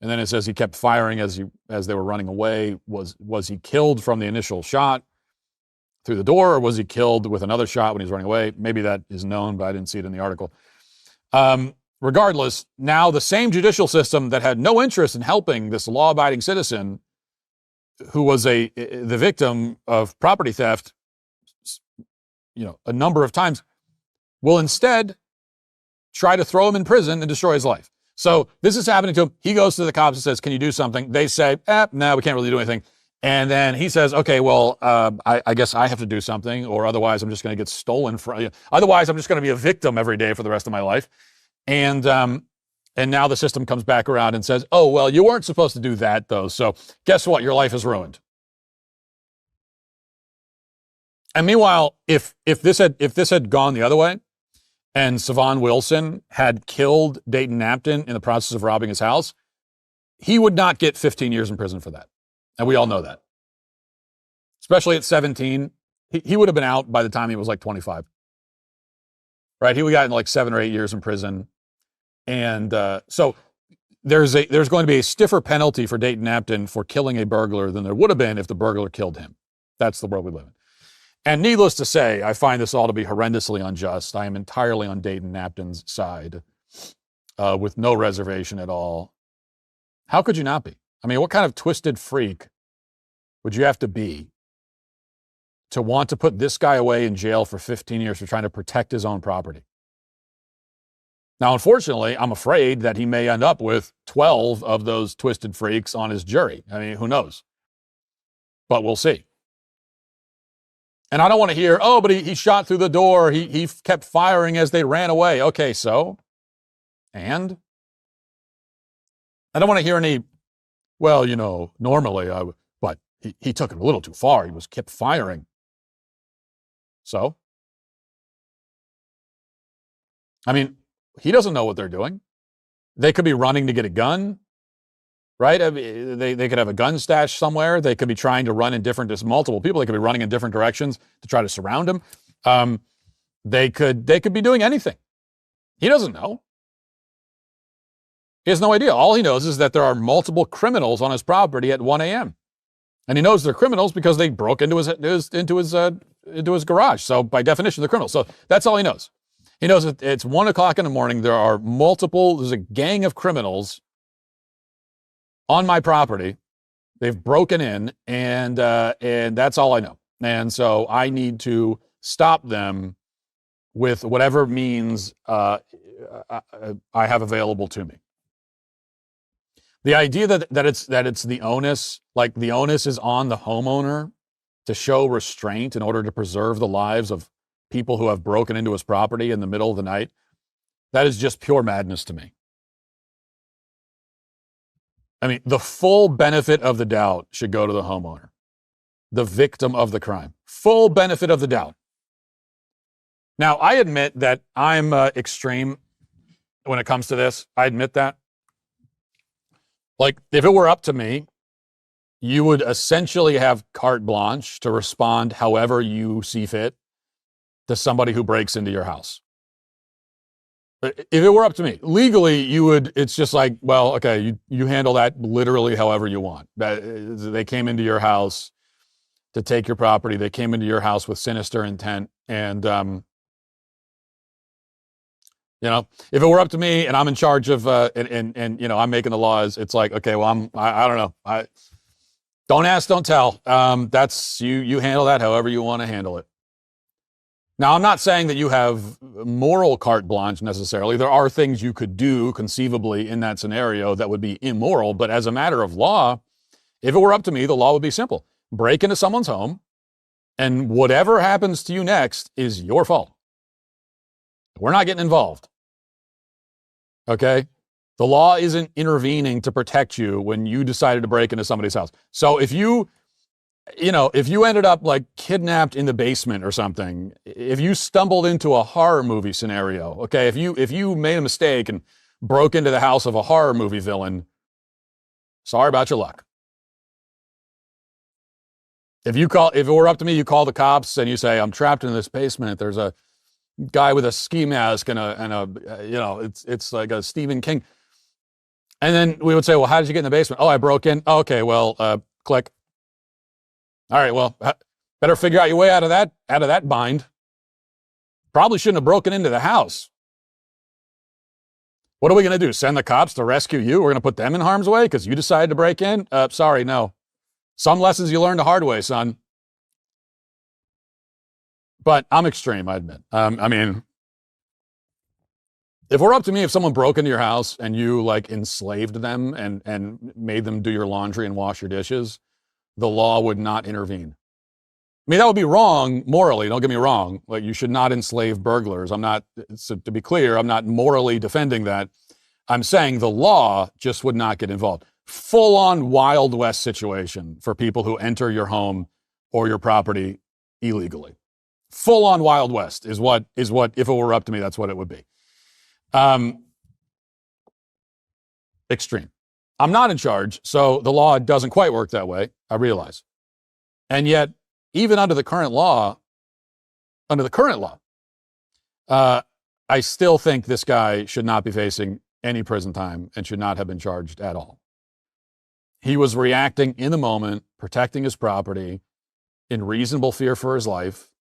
[SPEAKER 1] and then it says he kept firing as they were running away. Was he killed from the initial shot through the door, or was he killed with another shot when he was running away? Maybe that is known, but I didn't see it in the article. Regardless, now the same judicial system that had no interest in helping this law-abiding citizen who was the victim of property theft, a number of times, will instead try to throw him in prison and destroy his life. So this is happening to him. He goes to the cops and says, can you do something? They say, no, we can't really do anything. And then he says, okay, well, I guess I have to do something, or otherwise I'm just going to get stolen from you. Otherwise, I'm just going to be a victim every day for the rest of my life. And now the system comes back around and says, oh, well, you weren't supposed to do that, though. So guess what? Your life is ruined. And meanwhile, if this had gone the other way, and Savon Wilson had killed Dayton Napton in the process of robbing his house, he would not get 15 years in prison for that. And we all know that. Especially at 17, he would have been out by the time he was like 25. Right? He would have gotten like 7 or 8 years in prison. And so there's going to be a stiffer penalty for Dayton Napton for killing a burglar than there would have been if the burglar killed him. That's the world we live in. And needless to say, I find this all to be horrendously unjust. I am entirely on Dayton Napton's side, with no reservation at all. How could you not be? I mean, what kind of twisted freak would you have to be to want to put this guy away in jail for 15 years for trying to protect his own property? Now, unfortunately, I'm afraid that he may end up with 12 of those twisted freaks on his jury. I mean, who knows? But we'll see. And I don't want to hear, oh, but he shot through the door. He kept firing as they ran away. Okay, so? And? I don't want to hear any, well, you know, normally I would, but he took it a little too far. He kept firing. So? I mean, he doesn't know what they're doing. They could be running to get a gun, right? I mean, they could have a gun stash somewhere. They could be trying to run in there's multiple people. They could be running in different directions to try to surround him. They could be doing anything. He doesn't know. He has no idea. All he knows is that there are multiple criminals on his property at 1 a.m. And he knows they're criminals because they broke into his garage. So by definition, they're criminals. So that's all he knows. He knows that it's 1 o'clock in the morning. There's a gang of criminals on my property. They've broken in, and that's all I know. And so I need to stop them with whatever means I have available to me. The idea that it's the onus, like the onus is on the homeowner to show restraint in order to preserve the lives of people who have broken into his property in the middle of the night, that is just pure madness to me. I mean, the full benefit of the doubt should go to the homeowner, the victim of the crime. Full benefit of the doubt. Now, I admit that I'm extreme when it comes to this. I admit that. Like, if it were up to me, you would essentially have carte blanche to respond however you see fit to somebody who breaks into your house. If it were up to me, legally, it's just like, well, okay, you handle that literally however you want. They came into your house to take your property. They came into your house with sinister intent. And, you know, if it were up to me and I'm in charge of, and you know, I'm making the laws, it's like, okay, well, I don't know. Don't ask, don't tell. That's, you handle that however you want to handle it. Now, I'm not saying that you have moral carte blanche necessarily. There are things you could do conceivably in that scenario that would be immoral, but as a matter of law, if it were up to me, the law would be simple. Break into someone's home, and whatever happens to you next is your fault. We're not getting involved. Okay? The law isn't intervening to protect you when you decided to break into somebody's house. So if you ended up like kidnapped in the basement or something, if you stumbled into a horror movie scenario, okay, if you made a mistake and broke into the house of a horror movie villain, sorry about your luck. If it were up to me, you call the cops and you say, I'm trapped in this basement. There's a guy with a ski mask and it's like a Stephen King. And then we would say, well, how did you get in the basement? Oh, I broke in. Oh, okay, well, click. All right, well, better figure out your way out of that bind. Probably shouldn't have broken into the house. What are we going to do? Send the cops to rescue you? We're going to put them in harm's way because you decided to break in? Sorry, no. Some lessons you learn the hard way, son. But I'm extreme, I admit. I mean, if we're up to me, if someone broke into your house and you like enslaved them and made them do your laundry and wash your dishes, the law would not intervene. I mean, that would be wrong morally. Don't get me wrong. Like, you should not enslave burglars. So to be clear, I'm not morally defending that. I'm saying the law just would not get involved. Full on Wild West situation for people who enter your home or your property illegally. Full on Wild West is what, if it were up to me, that's what it would be. Extreme. I'm not in charge, so the law doesn't quite work that way, I realize. And yet, even under the current law, I still think this guy should not be facing any prison time and should not have been charged at all. He was reacting in the moment, protecting his property, in reasonable fear for his life,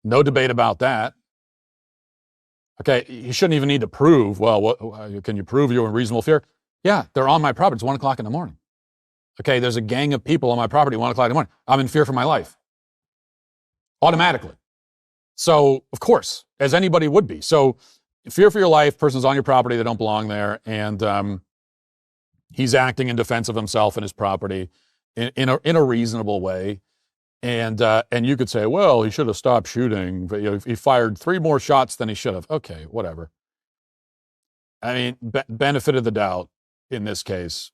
[SPEAKER 1] No debate about that. Okay, you shouldn't even need to prove, well, can you prove you're in reasonable fear? Yeah, they're on my property. It's 1 o'clock in the morning. Okay, there's a gang of people on my property at 1 o'clock in the morning. I'm in fear for my life. Automatically. So, of course, as anybody would be. So, fear for your life, person's on your property, they don't belong there, and he's acting in defense of himself and his property in a reasonable way. And you could say, well, he should have stopped shooting. But, he fired 3 more shots than he should have. Okay, whatever. I mean, benefit of the doubt in this case.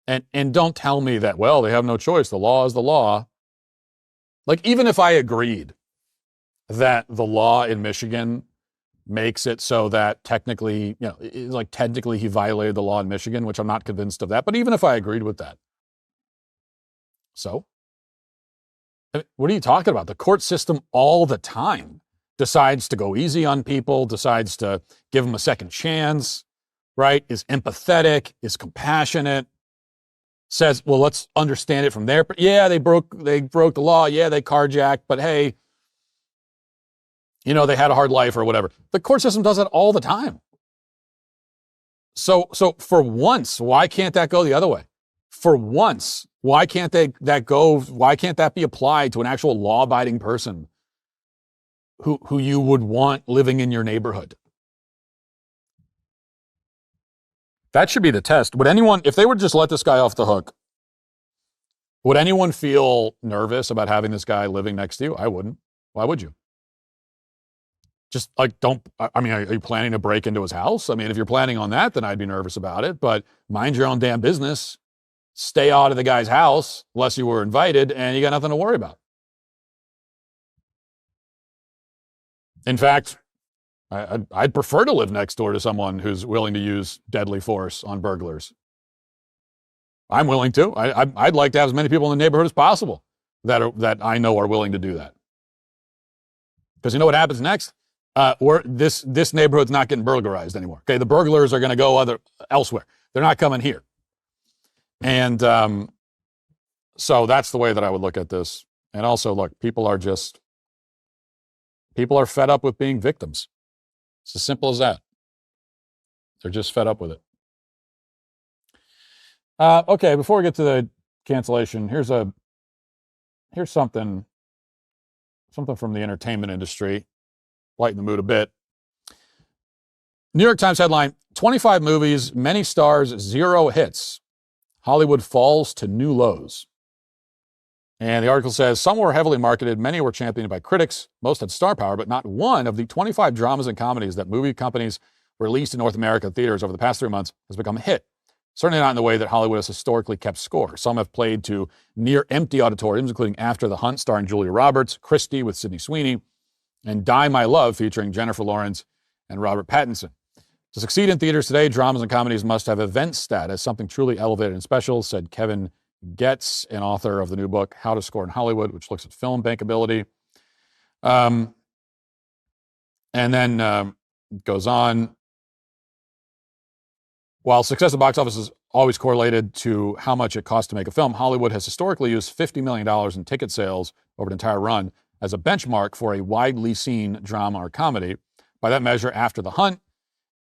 [SPEAKER 1] And don't tell me that, well, they have no choice. The law is the law. Like, even if I agreed that the law in Michigan makes it so that technically, technically he violated the law in Michigan, which I'm not convinced of that. But even if I agreed with that. So, I mean, what are you talking about? The court system all the time decides to go easy on people, decides to give them a second chance, right? Is empathetic, is compassionate, says, well, let's understand it from there. But yeah, they broke the law. Yeah, they carjacked, but hey, they had a hard life or whatever. The court system does that all the time. So for once, why can't that go the other way? For once, why can't that be applied to an actual law-abiding person who you would want living in your neighborhood? That should be the test. Would anyone, if they would just let this guy off the hook, would anyone feel nervous about having this guy living next to you? I wouldn't. Why would you? Just are you planning to break into his house? I mean, if you're planning on that, then I'd be nervous about it, but mind your own damn business. Stay out of the guy's house unless you were invited and you got nothing to worry about. In fact, I'd prefer to live next door to someone who's willing to use deadly force on burglars. I'm willing to. I'd like to have as many people in the neighborhood as possible that I know are willing to do that. Because you know what happens next? This neighborhood's not getting burglarized anymore. Okay, the burglars are going to go elsewhere. They're not coming here. And so that's the way that I would look at this. And also, look, people are fed up with being victims. It's as simple as that. They're just fed up with it. Okay, before we get to the cancellation, here's something from the entertainment industry. Lighten the mood a bit. New York Times headline, 25 movies, many stars, 0 hits. Hollywood falls to new lows. And the article says, some were heavily marketed, many were championed by critics, most had star power, but not one of the 25 dramas and comedies that movie companies released in North America theaters over the past 3 months has become a hit. Certainly not in the way that Hollywood has historically kept score. Some have played to near-empty auditoriums, including After the Hunt starring Julia Roberts, Christie with Sydney Sweeney, and Die My Love featuring Jennifer Lawrence and Robert Pattinson. To succeed in theaters today, dramas and comedies must have event status, something truly elevated and special, said Kevin Getz, an author of the new book, How to Score in Hollywood, which looks at film bankability. And then it goes on. While success at the box office is always correlated to how much it costs to make a film, Hollywood has historically used $50 million in ticket sales over an entire run as a benchmark for a widely seen drama or comedy. By that measure, After the Hunt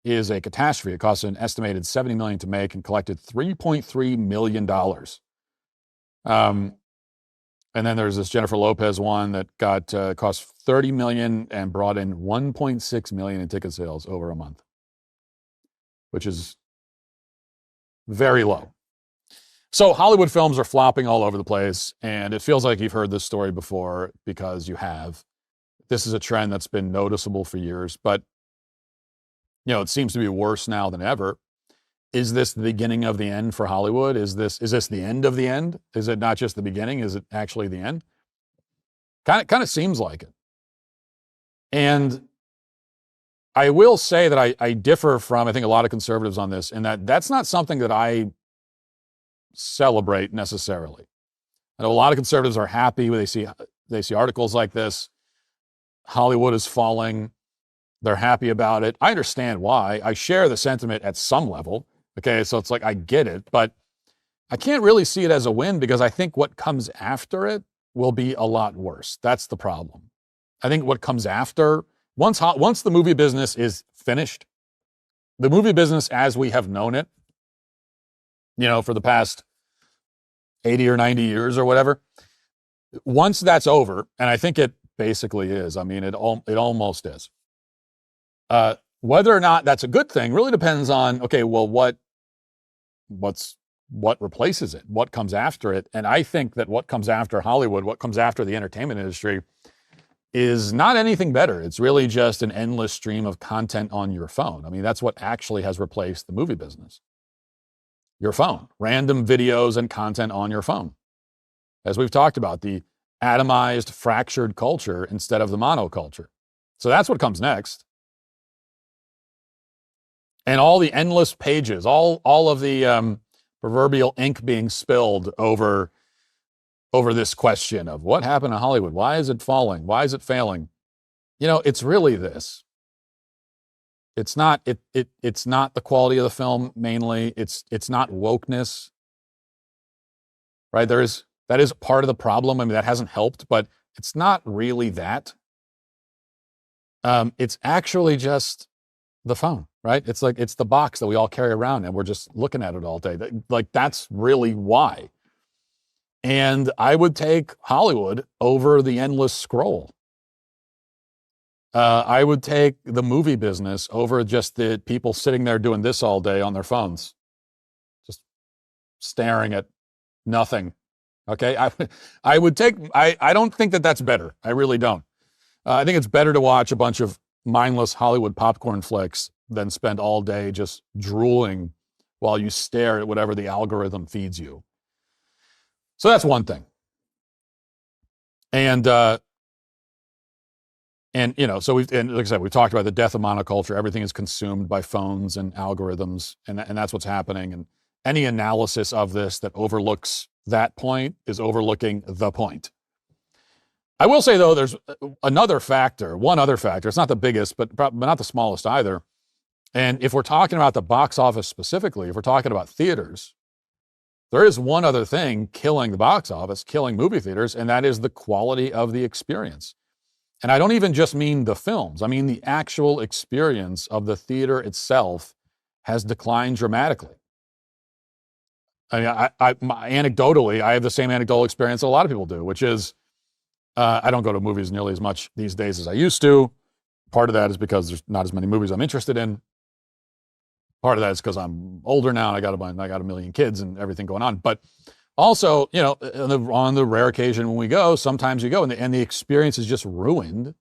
[SPEAKER 1] is a catastrophe. It cost an estimated $70 million to make and collected $3.3 million. And then there's this Jennifer Lopez one that cost $30 million and brought in $1.6 million in ticket sales over a month, which is very low. So Hollywood films are flopping all over the place, and it feels like you've heard this story before because you have. This is a trend that's been noticeable for years, but it seems to be worse now than ever. Is this the beginning of the end for Hollywood? Is this the end of the end? Is it not just the beginning? Is it actually the end? Kind of seems like it. And I will say that I differ from, I think, a lot of conservatives on this, in that that's not something that I celebrate necessarily. I know a lot of conservatives are happy when they see articles like this. Hollywood is falling. They're happy about it. I understand why. I share the sentiment at some level. Okay, so it's like I get it, but I can't really see it as a win because I think what comes after it will be a lot worse. That's the problem. I think what comes after, once the movie business is finished, the movie business as we have known it, for the past 80 or 90 years or whatever, once that's over, and I think it basically is, I mean, it almost is. Whether or not that's a good thing really depends on, okay, well, what replaces it? What comes after it? And I think that what comes after Hollywood, what comes after the entertainment industry, is not anything better. It's really just an endless stream of content on your phone. I mean, that's what actually has replaced the movie business. Your phone, random videos and content on your phone. As we've talked about, the atomized, fractured culture instead of the monoculture. So that's what comes next. And all the endless pages, all of the proverbial ink being spilled over this question of what happened to Hollywood? Why is it falling? Why is it failing? It's really this. It's not it's not the quality of the film mainly. It's not wokeness. Right? That is part of the problem. I mean, that hasn't helped, but it's not really that. It's actually just the phone, right? It's like it's the box that we all carry around and we're just looking at it all day. Like that's really why. And I would take Hollywood over the endless scroll. I would take the movie business over just the people sitting there doing this all day on their phones, just staring at nothing. Okay, I would take. I don't think that that's better. I really don't. I think it's better to watch a bunch of mindless Hollywood popcorn flicks than spend all day just drooling while you stare at whatever the algorithm feeds you. So that's one thing. And so and like I said, we've talked about the death of monoculture. Everything is consumed by phones and algorithms, and that's what's happening. And any analysis of this that overlooks that point is overlooking the point. I will say, though, there's one other factor. It's not the biggest, but not the smallest either. And if we're talking about the box office specifically, if we're talking about theaters, there is one other thing killing the box office, killing movie theaters, and that is the quality of the experience. And I don't even just mean the films. I mean the actual experience of the theater itself has declined dramatically. I mean, anecdotally, I have the same anecdotal experience that a lot of people do, which is I don't go to movies nearly as much these days as I used to. Part of that is because there's not as many movies I'm interested in. Part of that is because I'm older now and I got a million kids and everything going on. But also, on the rare occasion when we go, sometimes you go and the experience is just ruined.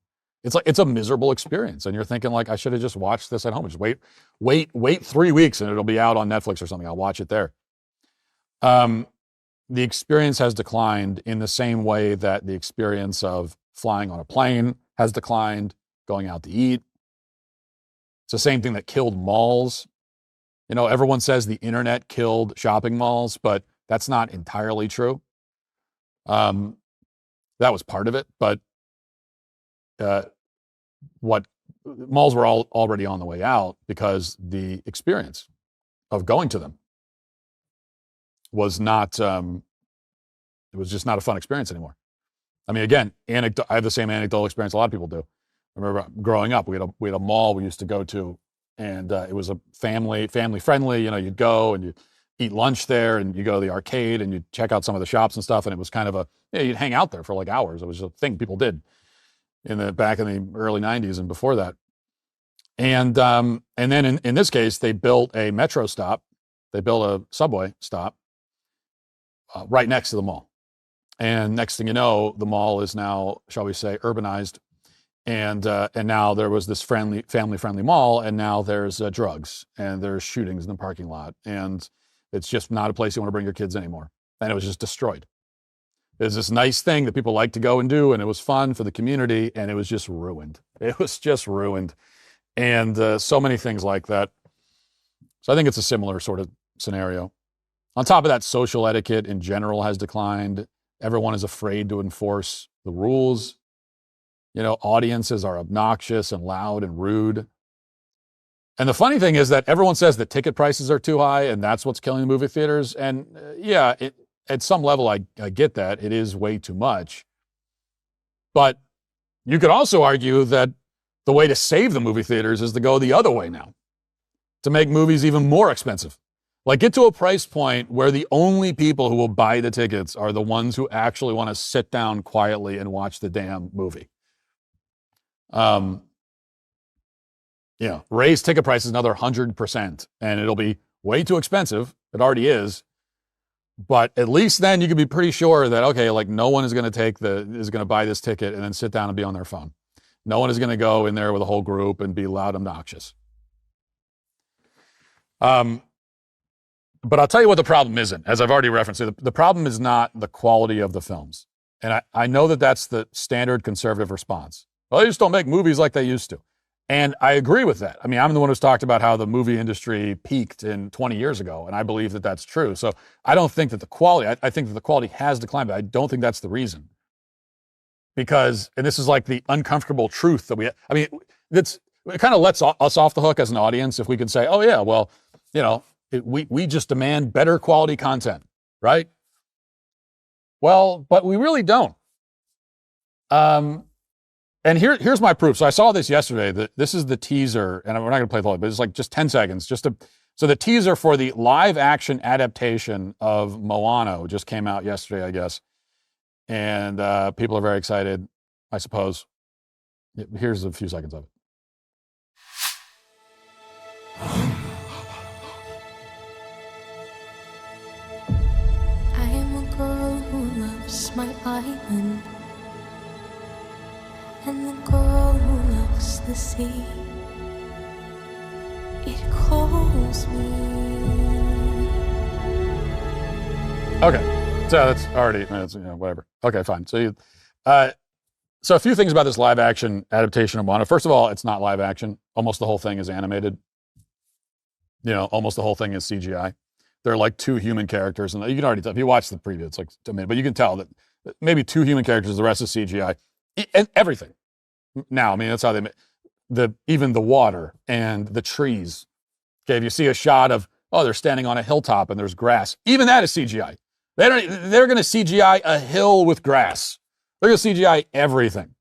[SPEAKER 1] It's a miserable experience, and you're thinking like, I should have just watched this at home. Just wait 3 weeks and it'll be out on Netflix or something. I'll watch it there. The experience has declined in the same way that the experience of flying on a plane has declined, going out to eat. It's the same thing that killed malls. Everyone says the internet killed shopping malls, but that's not entirely true. That was part of it, but what malls were already on the way out because the experience of going to them was not, it was just not a fun experience anymore. I mean, again, I have the same anecdotal experience a lot of people do. I remember growing up, we had a mall we used to go to, and it was a family friendly. You'd go and you eat lunch there, and you go to the arcade and you check out some of the shops and stuff. And it was kind of you'd hang out there for like hours. It was a thing people did back in the early '90s and before that. And then in this case, they built a metro stop. They built a subway stop right next to the mall. And next thing you know, the mall is now, shall we say, urbanized. And now there was this family-friendly mall, and now there's drugs, and there's shootings in the parking lot, and it's just not a place you want to bring your kids anymore. And it was just destroyed. It's this nice thing that people like to go and do, and it was fun for the community, and it was just ruined. It was just ruined. And so many things like that. So I think it's a similar sort of scenario. On top of that, social etiquette in general has declined. Everyone is afraid to enforce the rules. Audiences are obnoxious and loud and rude. And the funny thing is that everyone says that ticket prices are too high and that's what's killing the movie theaters. And at some level, I get that. It is way too much. But You could also argue that the way to save the movie theaters is to go the other way now, to make movies even more expensive. Like, get to a price point where the only people who will buy the tickets are the ones who actually want to sit down quietly and watch the damn movie. Raise ticket prices another 100%, and it'll be way too expensive. It already is. But at least then you can be pretty sure that, okay, like, no one is going to buy this ticket and then sit down and be on their phone. No one is going to go in there with a whole group and be loud, obnoxious. But I'll tell you what the problem isn't, as I've already referenced. The problem is not the quality of the films. And I know that that's the standard conservative response. Well, they just don't make movies like they used to. And I agree with that. I mean, I'm the one who's talked about how the movie industry peaked in 20 years ago, and I believe that that's true. So I don't think that the quality, I think that the quality has declined, but I don't think that's the reason. Because, and this is like the uncomfortable truth that it kind of lets us off the hook as an audience if we can say, oh yeah, well, we just demand better quality content, right? Well, but we really don't. And here's my proof. So I saw this yesterday. This is the teaser, and we're not going to play the whole, but it's like just 10 seconds. So the teaser for the live action adaptation of Moana just came out yesterday, I guess. And people are very excited, I suppose. Here's a few seconds of it.
[SPEAKER 6] I am a girl who loves my island, and the girl who loves the sea. It calls me.
[SPEAKER 1] Okay. So that's already, whatever. Okay, fine. So a few things about this live action adaptation of Moana. First of all, it's not live action. Almost the whole thing is animated. Almost the whole thing is CGI. There are like 2 human characters, and you can already tell if you watch the preview, it's like, but you can tell that maybe 2 human characters, the rest is CGI. And everything. Now, I mean, that's how they even the water and the trees. Okay, if you see a shot of, they're standing on a hilltop and there's grass, even that is CGI. They're going to CGI a hill with grass. They're going to CGI everything.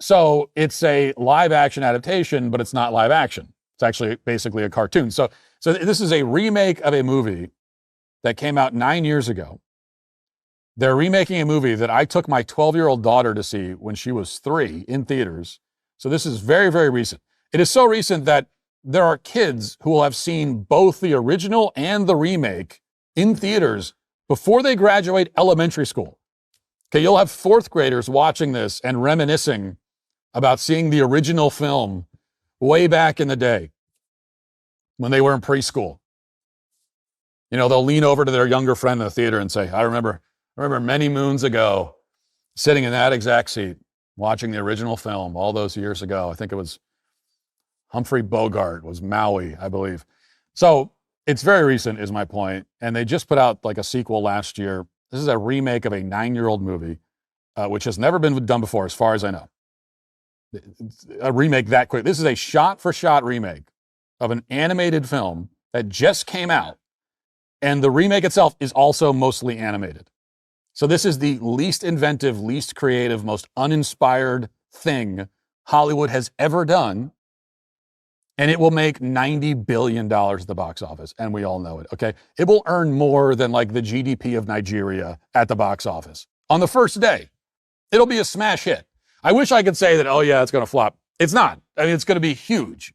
[SPEAKER 1] So it's a live action adaptation, but it's not live action. It's actually basically a cartoon. So this is a remake of a movie that came out 9 years ago. They're remaking a movie that I took my 12-year-old daughter to see when she was 3 in theaters. So this is very, very recent. It is so recent that there are kids who will have seen both the original and the remake in theaters before they graduate elementary school. Okay, you'll have 4th graders watching this and reminiscing about seeing the original film way back in the day when they were in preschool. They'll lean over to their younger friend in the theater and say, I remember many moons ago sitting in that exact seat watching the original film all those years ago. I think it was Humphrey Bogart was Maui, I believe. So it's very recent is my point. And they just put out like a sequel last year. This is a remake of a 9-year-old movie, which has never been done before, as far as I know. A remake that quick. This is a shot-for-shot remake of an animated film that just came out. And the remake itself is also mostly animated. So this is the least inventive, least creative, most uninspired thing Hollywood has ever done. And it will make $90 billion at the box office. And we all know it, okay? It will earn more than like the GDP of Nigeria at the box office on the first day. It'll be a smash hit. I wish I could say that, it's going to flop. It's not. I mean, it's going to be huge.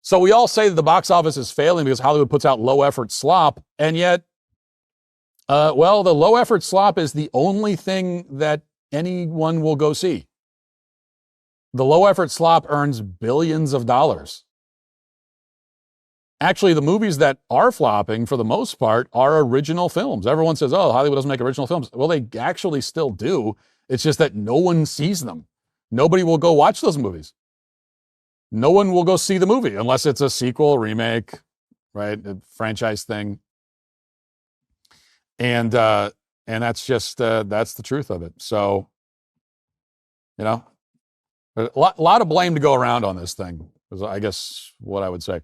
[SPEAKER 1] So we all say that the box office is failing because Hollywood puts out low-effort slop. And yet, the low-effort slop is the only thing that anyone will go see. The low-effort slop earns billions of dollars. Actually, the movies that are flopping, for the most part, are original films. Everyone says, Hollywood doesn't make original films. Well, they actually still do. It's just that no one sees them. Nobody will go watch those movies. No one will go see the movie unless it's a sequel, remake, right? A franchise thing. And that's just, that's the truth of it. So, a lot of blame to go around on this thing, is I guess what I would say.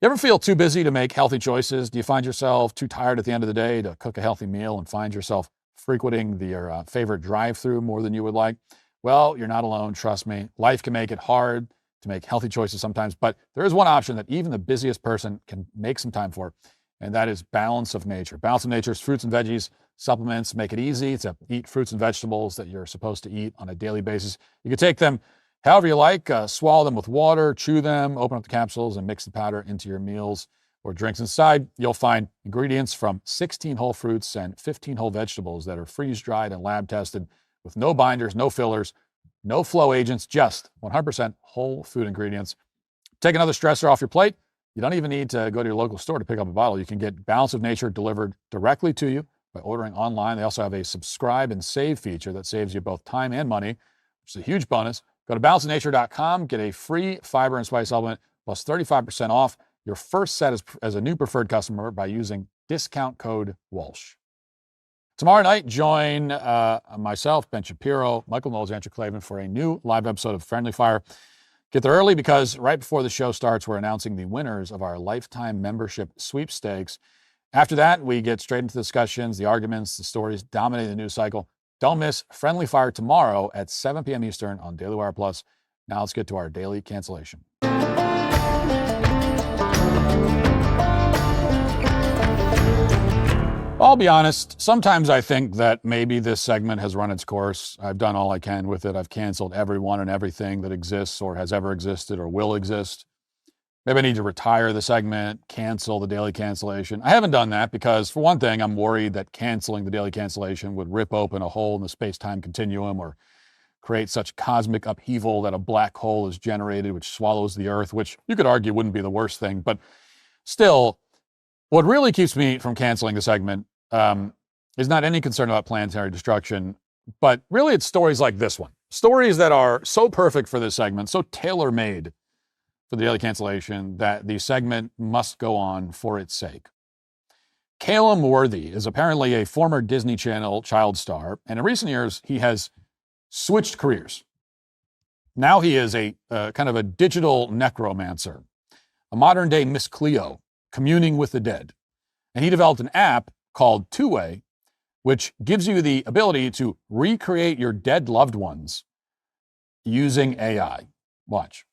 [SPEAKER 1] You ever feel too busy to make healthy choices? Do you find yourself too tired at the end of the day to cook a healthy meal and find yourself frequenting your favorite drive-through more than you would like? Well, you're not alone. Trust me. Life can make it hard to make healthy choices sometimes, but there is one option that even the busiest person can make some time for, and that is Balance of Nature. Balance of Nature's fruits and veggies supplements make it easy to eat fruits and vegetables that you're supposed to eat on a daily basis. You can take them however you like, swallow them with water, chew them, open up the capsules, and mix the powder into your meals or drinks. Inside, you'll find ingredients from 16 whole fruits and 15 whole vegetables that are freeze-dried and lab-tested with no binders, no fillers, no flow agents, just 100% whole food ingredients. Take another stressor off your plate. You don't even need to go to your local store to pick up a bottle. You can get Balance of Nature delivered directly to you by ordering online. They also have a subscribe and save feature that saves you both time and money, which is a huge bonus. Go to balanceofnature.com, get a free fiber and spice supplement plus 35% off your first set as a new preferred customer by using discount code Walsh. Tomorrow night, join myself, Ben Shapiro, Michael Knowles, Andrew Clavin for a new live episode of Friendly Fire. Get there early because right before the show starts, we're announcing the winners of our lifetime membership sweepstakes. After that, we get straight into discussions, the arguments, the stories dominating the news cycle. Don't miss Friendly Fire tomorrow at 7 p.m. Eastern on Daily Wire Plus. Now let's get to our daily cancellation. I'll be honest, sometimes I think that maybe this segment has run its course. I've done all I can with it. I've canceled everyone and everything that exists or has ever existed or will exist. Maybe I need to retire the segment, cancel the daily cancellation. I haven't done that because, for one thing, I'm worried that canceling the daily cancellation would rip open a hole in the space-time continuum or create such cosmic upheaval that a black hole is generated which swallows the Earth, which you could argue wouldn't be the worst thing. But still, what really keeps me from canceling the segment is not any concern about planetary destruction, but really it's stories like this one. Stories that are so perfect for this segment, so tailor-made for the daily cancellation that the segment must go on for its sake. Calum Worthy is apparently a former Disney Channel child star, and in recent years, he has switched careers. Now he is a kind of a digital necromancer, a modern-day Miss Cleo, communing with the dead. And he developed an app called Two Way, which gives you the ability to recreate your dead loved ones using AI. Watch.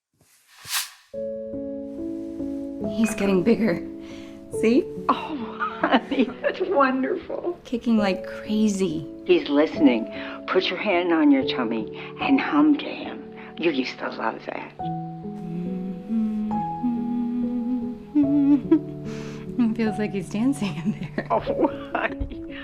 [SPEAKER 7] He's getting bigger. See?
[SPEAKER 8] Oh, honey, that's wonderful.
[SPEAKER 7] Kicking like crazy.
[SPEAKER 8] He's listening. Put your hand on your tummy and hum to him. You used to love that.
[SPEAKER 7] It feels like he's dancing in there.
[SPEAKER 8] Oh, honey.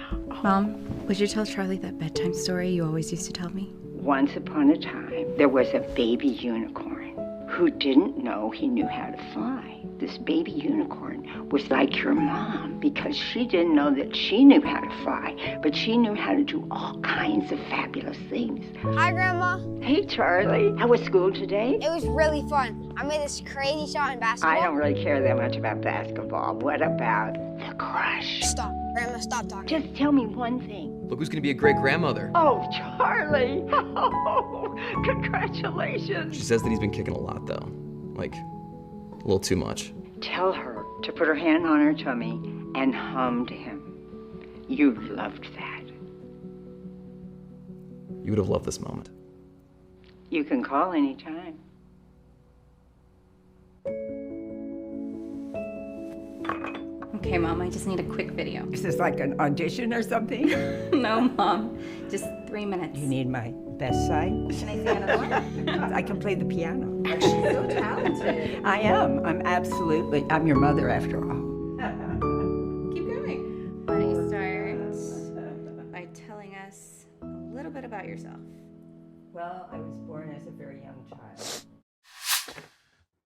[SPEAKER 7] Mom, would you tell Charlie that bedtime story you always used to tell me?
[SPEAKER 8] Once upon a time, there was a baby unicorn who didn't know he knew how to fly. This baby unicorn was like your mom because she didn't know that she knew how to fly, but she knew how to do all kinds of fabulous things.
[SPEAKER 9] Hi, Grandma.
[SPEAKER 8] Hey, Charlie. How was school today?
[SPEAKER 9] It was really fun. I made this crazy shot in basketball.
[SPEAKER 8] I don't really care that much about basketball. What about the crush?
[SPEAKER 9] Stop. Grandma, stop talking.
[SPEAKER 8] Just tell me one thing.
[SPEAKER 10] Look who's gonna be a great grandmother.
[SPEAKER 8] Oh, Charlie. Oh, congratulations.
[SPEAKER 10] She says that he's been kicking a lot, though. Like, a little too much.
[SPEAKER 8] Tell her to put her hand on her tummy and hum to him. You loved that.
[SPEAKER 10] You would have loved this moment.
[SPEAKER 8] You can call anytime.
[SPEAKER 7] Okay, Mom, I just need a quick video.
[SPEAKER 11] Is this like an audition or something?
[SPEAKER 7] No, Mom, just 3 minutes.
[SPEAKER 11] You need my best side?
[SPEAKER 7] Can I see another one?
[SPEAKER 11] I can play the piano.
[SPEAKER 7] She's so talented.
[SPEAKER 11] I am. I'm your mother after all.
[SPEAKER 7] Keep going. Why don't you start by telling us a little bit about yourself?
[SPEAKER 11] Well, I was born as a very young child.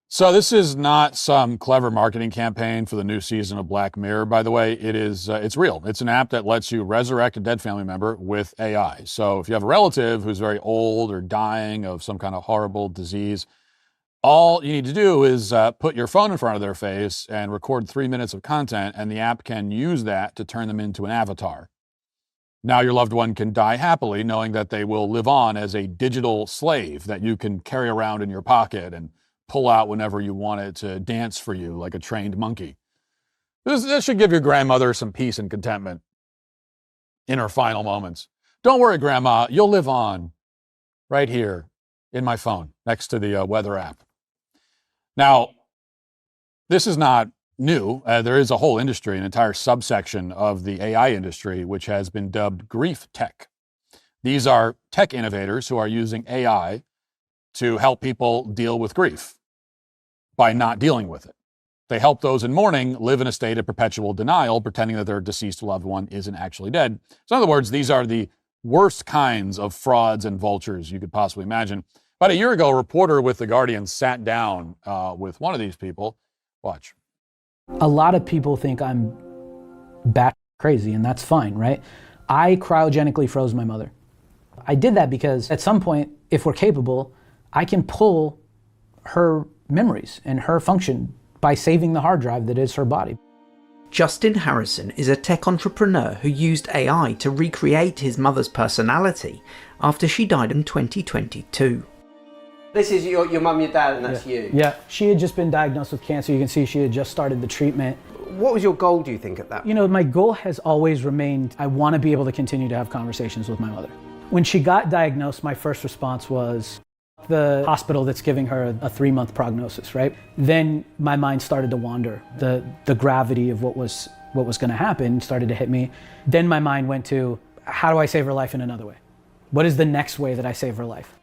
[SPEAKER 1] So this is not some clever marketing campaign for the new season of Black Mirror, by the way. It's real. It's an app that lets you resurrect a dead family member with AI. So if you have a relative who's very old or dying of some kind of horrible disease, all you need to do is put your phone in front of their face and record 3 minutes of content, and the app can use that to turn them into an avatar. Now your loved one can die happily knowing that they will live on as a digital slave that you can carry around in your pocket and pull out whenever you want it to dance for you like a trained monkey. This should give your grandmother some peace and contentment. in her final moments. Don't worry, Grandma, you'll live on right here in my phone next to the weather app. Now, this is not new. There is a whole industry, an entire subsection of the AI industry, which has been dubbed grief tech. These are tech innovators who are using AI to help people deal with grief by not dealing with it. They help those in mourning live in a state of perpetual denial, pretending that their deceased loved one isn't actually dead. So in other words, these are the worst kinds of frauds and vultures you could possibly imagine. About a year ago, a reporter with The Guardian sat down with one of these people. Watch.
[SPEAKER 12] A lot of people think I'm bat crazy, and that's fine, right? I cryogenically froze my mother. I did that because at some point, if we're capable, I can pull her memories and her function by saving the hard drive that is her body.
[SPEAKER 13] Justin Harrison is a tech entrepreneur who used AI to recreate his mother's personality after she died in 2022.
[SPEAKER 14] This is your mum, your dad, and that's you?
[SPEAKER 12] Yeah, she had just been diagnosed with cancer. You can see she had just started the treatment.
[SPEAKER 14] What was your goal, do you think, at that point?
[SPEAKER 12] You know, my goal has always remained, I want to be able to continue to have conversations with my mother. When she got diagnosed, my first response was, the hospital that's giving her a 3-month prognosis, right? Then my mind started to wander. The gravity of what was going to happen started to hit me. Then my mind went to, how do I save her life in another way? What is the next way that I save her life?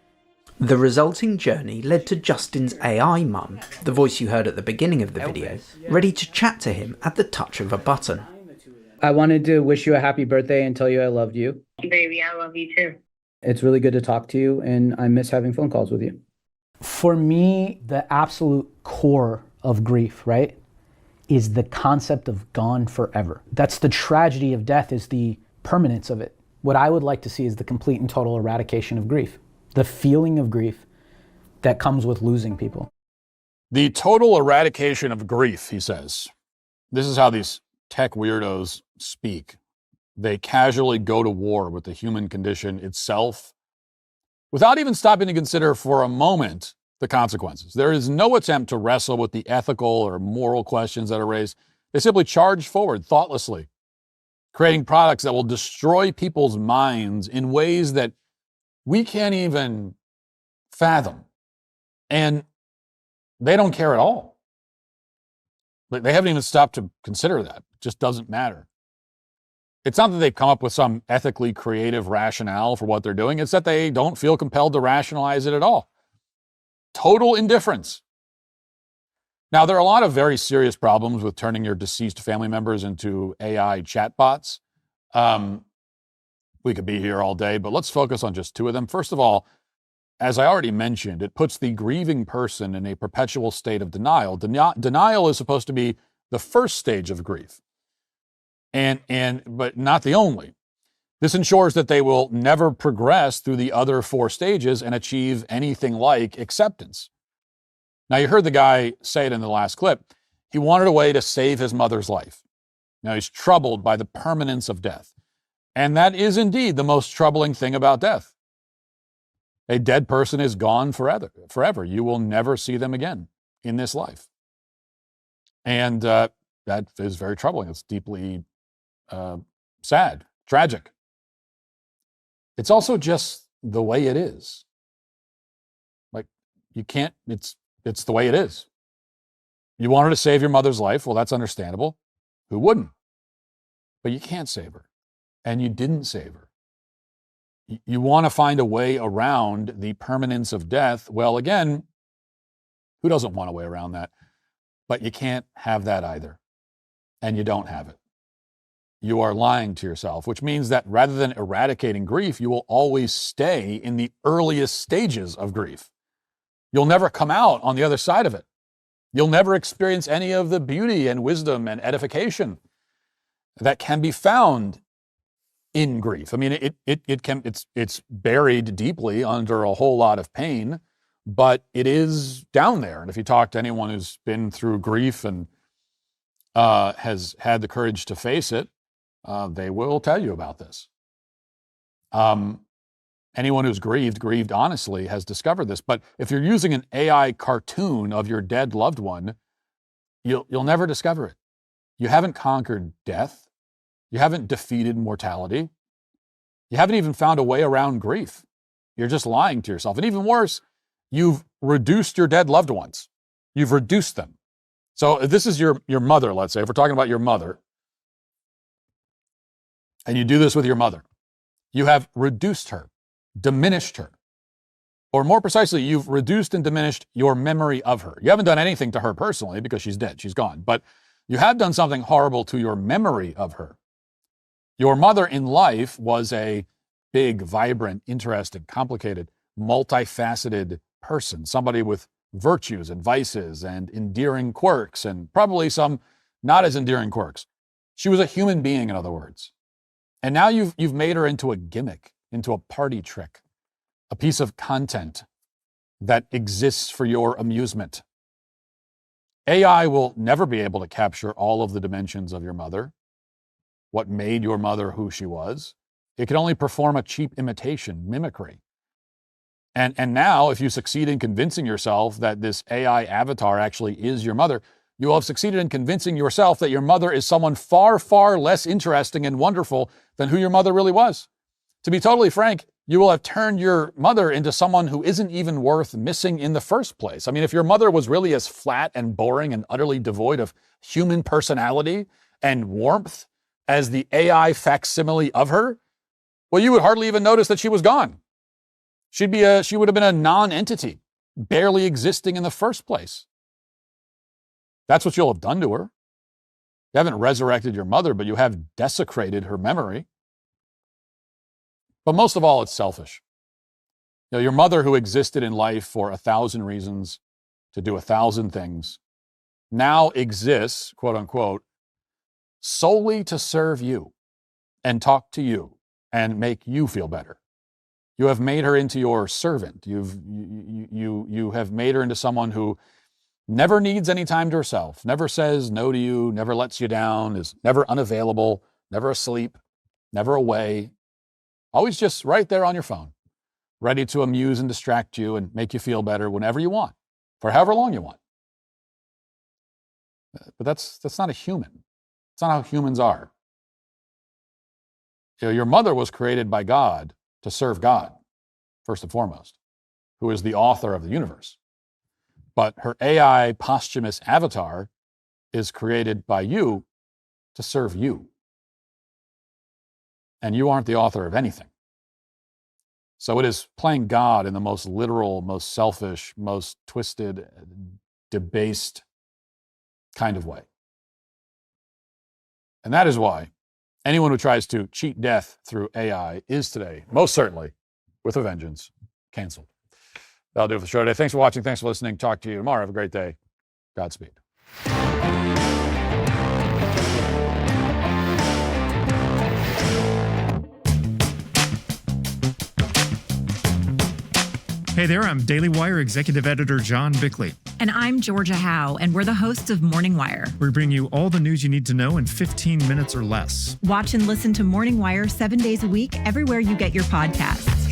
[SPEAKER 13] The resulting journey led to Justin's AI mum, the voice you heard at the beginning of the video, ready to chat to him at the touch of a button.
[SPEAKER 12] I wanted to wish you a happy birthday and tell you I loved you.
[SPEAKER 15] Baby, I love you too.
[SPEAKER 12] It's really good to talk to you, and I miss having phone calls with you. For me, the absolute core of grief, right, is the concept of gone forever. That's the tragedy of death, is the permanence of it. What I would like to see is the complete and total eradication of grief, the feeling of grief that comes with losing people.
[SPEAKER 1] The total eradication of grief, he says. This is how these tech weirdos speak. They casually go to war with the human condition itself without even stopping to consider for a moment the consequences. There is no attempt to wrestle with the ethical or moral questions that are raised. They simply charge forward thoughtlessly, creating products that will destroy people's minds in ways that we can't even fathom. And they don't care at all. They haven't even stopped to consider that. It just doesn't matter. It's not that they've come up with some ethically creative rationale for what they're doing. It's that they don't feel compelled to rationalize it at all. Total indifference. Now, there are a lot of very serious problems with turning your deceased family members into AI chatbots. We could be here all day, but let's focus on just two of them. First of all, as I already mentioned, it puts the grieving person in a perpetual state of denial. Denial is supposed to be the first stage of grief. But not the only. This ensures that they will never progress through the other 4 stages and achieve anything like acceptance. Now, you heard the guy say it in the last clip. He wanted a way to save his mother's life. Now, he's troubled by the permanence of death. And that is indeed the most troubling thing about death. A dead person is gone forever. You will never see them again in this life. And that is very troubling. It's deeply sad, tragic. It's also just the way it is. Like, you can't, it's the way it is. You wanted to save your mother's life. Well, that's understandable. Who wouldn't? But you can't save her. And you didn't save her. You want to find a way around the permanence of death. Well, again, who doesn't want a way around that? But you can't have that either. And you don't have it. You are lying to yourself, which means that rather than eradicating grief, you will always stay in the earliest stages of grief. You'll never come out on the other side of it. You'll never experience any of the beauty and wisdom and edification that can be found in grief. I mean, it's buried deeply under a whole lot of pain, but it is down there. And if you talk to anyone who's been through grief and has had the courage to face it, they will tell you about this. Anyone who's grieved honestly, has discovered this. But if you're using an AI cartoon of your dead loved one, you'll never discover it. You haven't conquered death. You haven't defeated mortality. You haven't even found a way around grief. You're just lying to yourself. And even worse, you've reduced your dead loved ones. You've reduced them. So if this is your mother, let's say, if we're talking about your mother, and you do this with your mother, you have reduced her, diminished her. Or more precisely, you've reduced and diminished your memory of her. You haven't done anything to her personally because she's dead, she's gone. But you have done something horrible to your memory of her. Your mother in life was a big, vibrant, interesting, complicated, multifaceted person, somebody with virtues and vices and endearing quirks and probably some not as endearing quirks. She was a human being, in other words. And now you've made her into a gimmick, into a party trick, a piece of content that exists for your amusement. AI will never be able to capture all of the dimensions of your mother, what made your mother who she was. It can only perform a cheap imitation, mimicry. And now, if you succeed in convincing yourself that this AI avatar actually is your mother, you will have succeeded in convincing yourself that your mother is someone far, far less interesting and wonderful than who your mother really was. To be totally frank, you will have turned your mother into someone who isn't even worth missing in the first place. I mean, if your mother was really as flat and boring and utterly devoid of human personality and warmth as the AI facsimile of her, well, you would hardly even notice that she was gone. She would have been a non-entity, barely existing in the first place. That's what you'll have done to her. You haven't resurrected your mother, but you have desecrated her memory. But most of all, it's selfish. You know, your mother, who existed in life for 1,000 reasons to do 1,000 things, now exists, quote unquote, solely to serve you and talk to you and make you feel better. You have made her into your servant. You have made her into someone who never needs any time to herself, never says no to you, never lets you down, is never unavailable, never asleep, never away, always just right there on your phone, ready to amuse and distract you and make you feel better whenever you want, for however long you want. But that's not a human. It's not how humans are. You know, your mother was created by God to serve God, first and foremost, who is the author of the universe. But her AI posthumous avatar is created by you to serve you. And you aren't the author of anything. So it is playing God in the most literal, most selfish, most twisted, debased kind of way. And that is why anyone who tries to cheat death through AI is today, most certainly, with a vengeance, canceled. That'll do it for the show today. Thanks for watching. Thanks for listening. Talk to you tomorrow. Have a great day. Godspeed.
[SPEAKER 15] Hey there, I'm Daily Wire Executive Editor John Bickley.
[SPEAKER 16] And I'm Georgia Howe, and we're the hosts of Morning Wire.
[SPEAKER 15] We bring you all the news you need to know in 15 minutes or less.
[SPEAKER 16] Watch and listen to Morning Wire 7 days a week, everywhere you get your podcasts.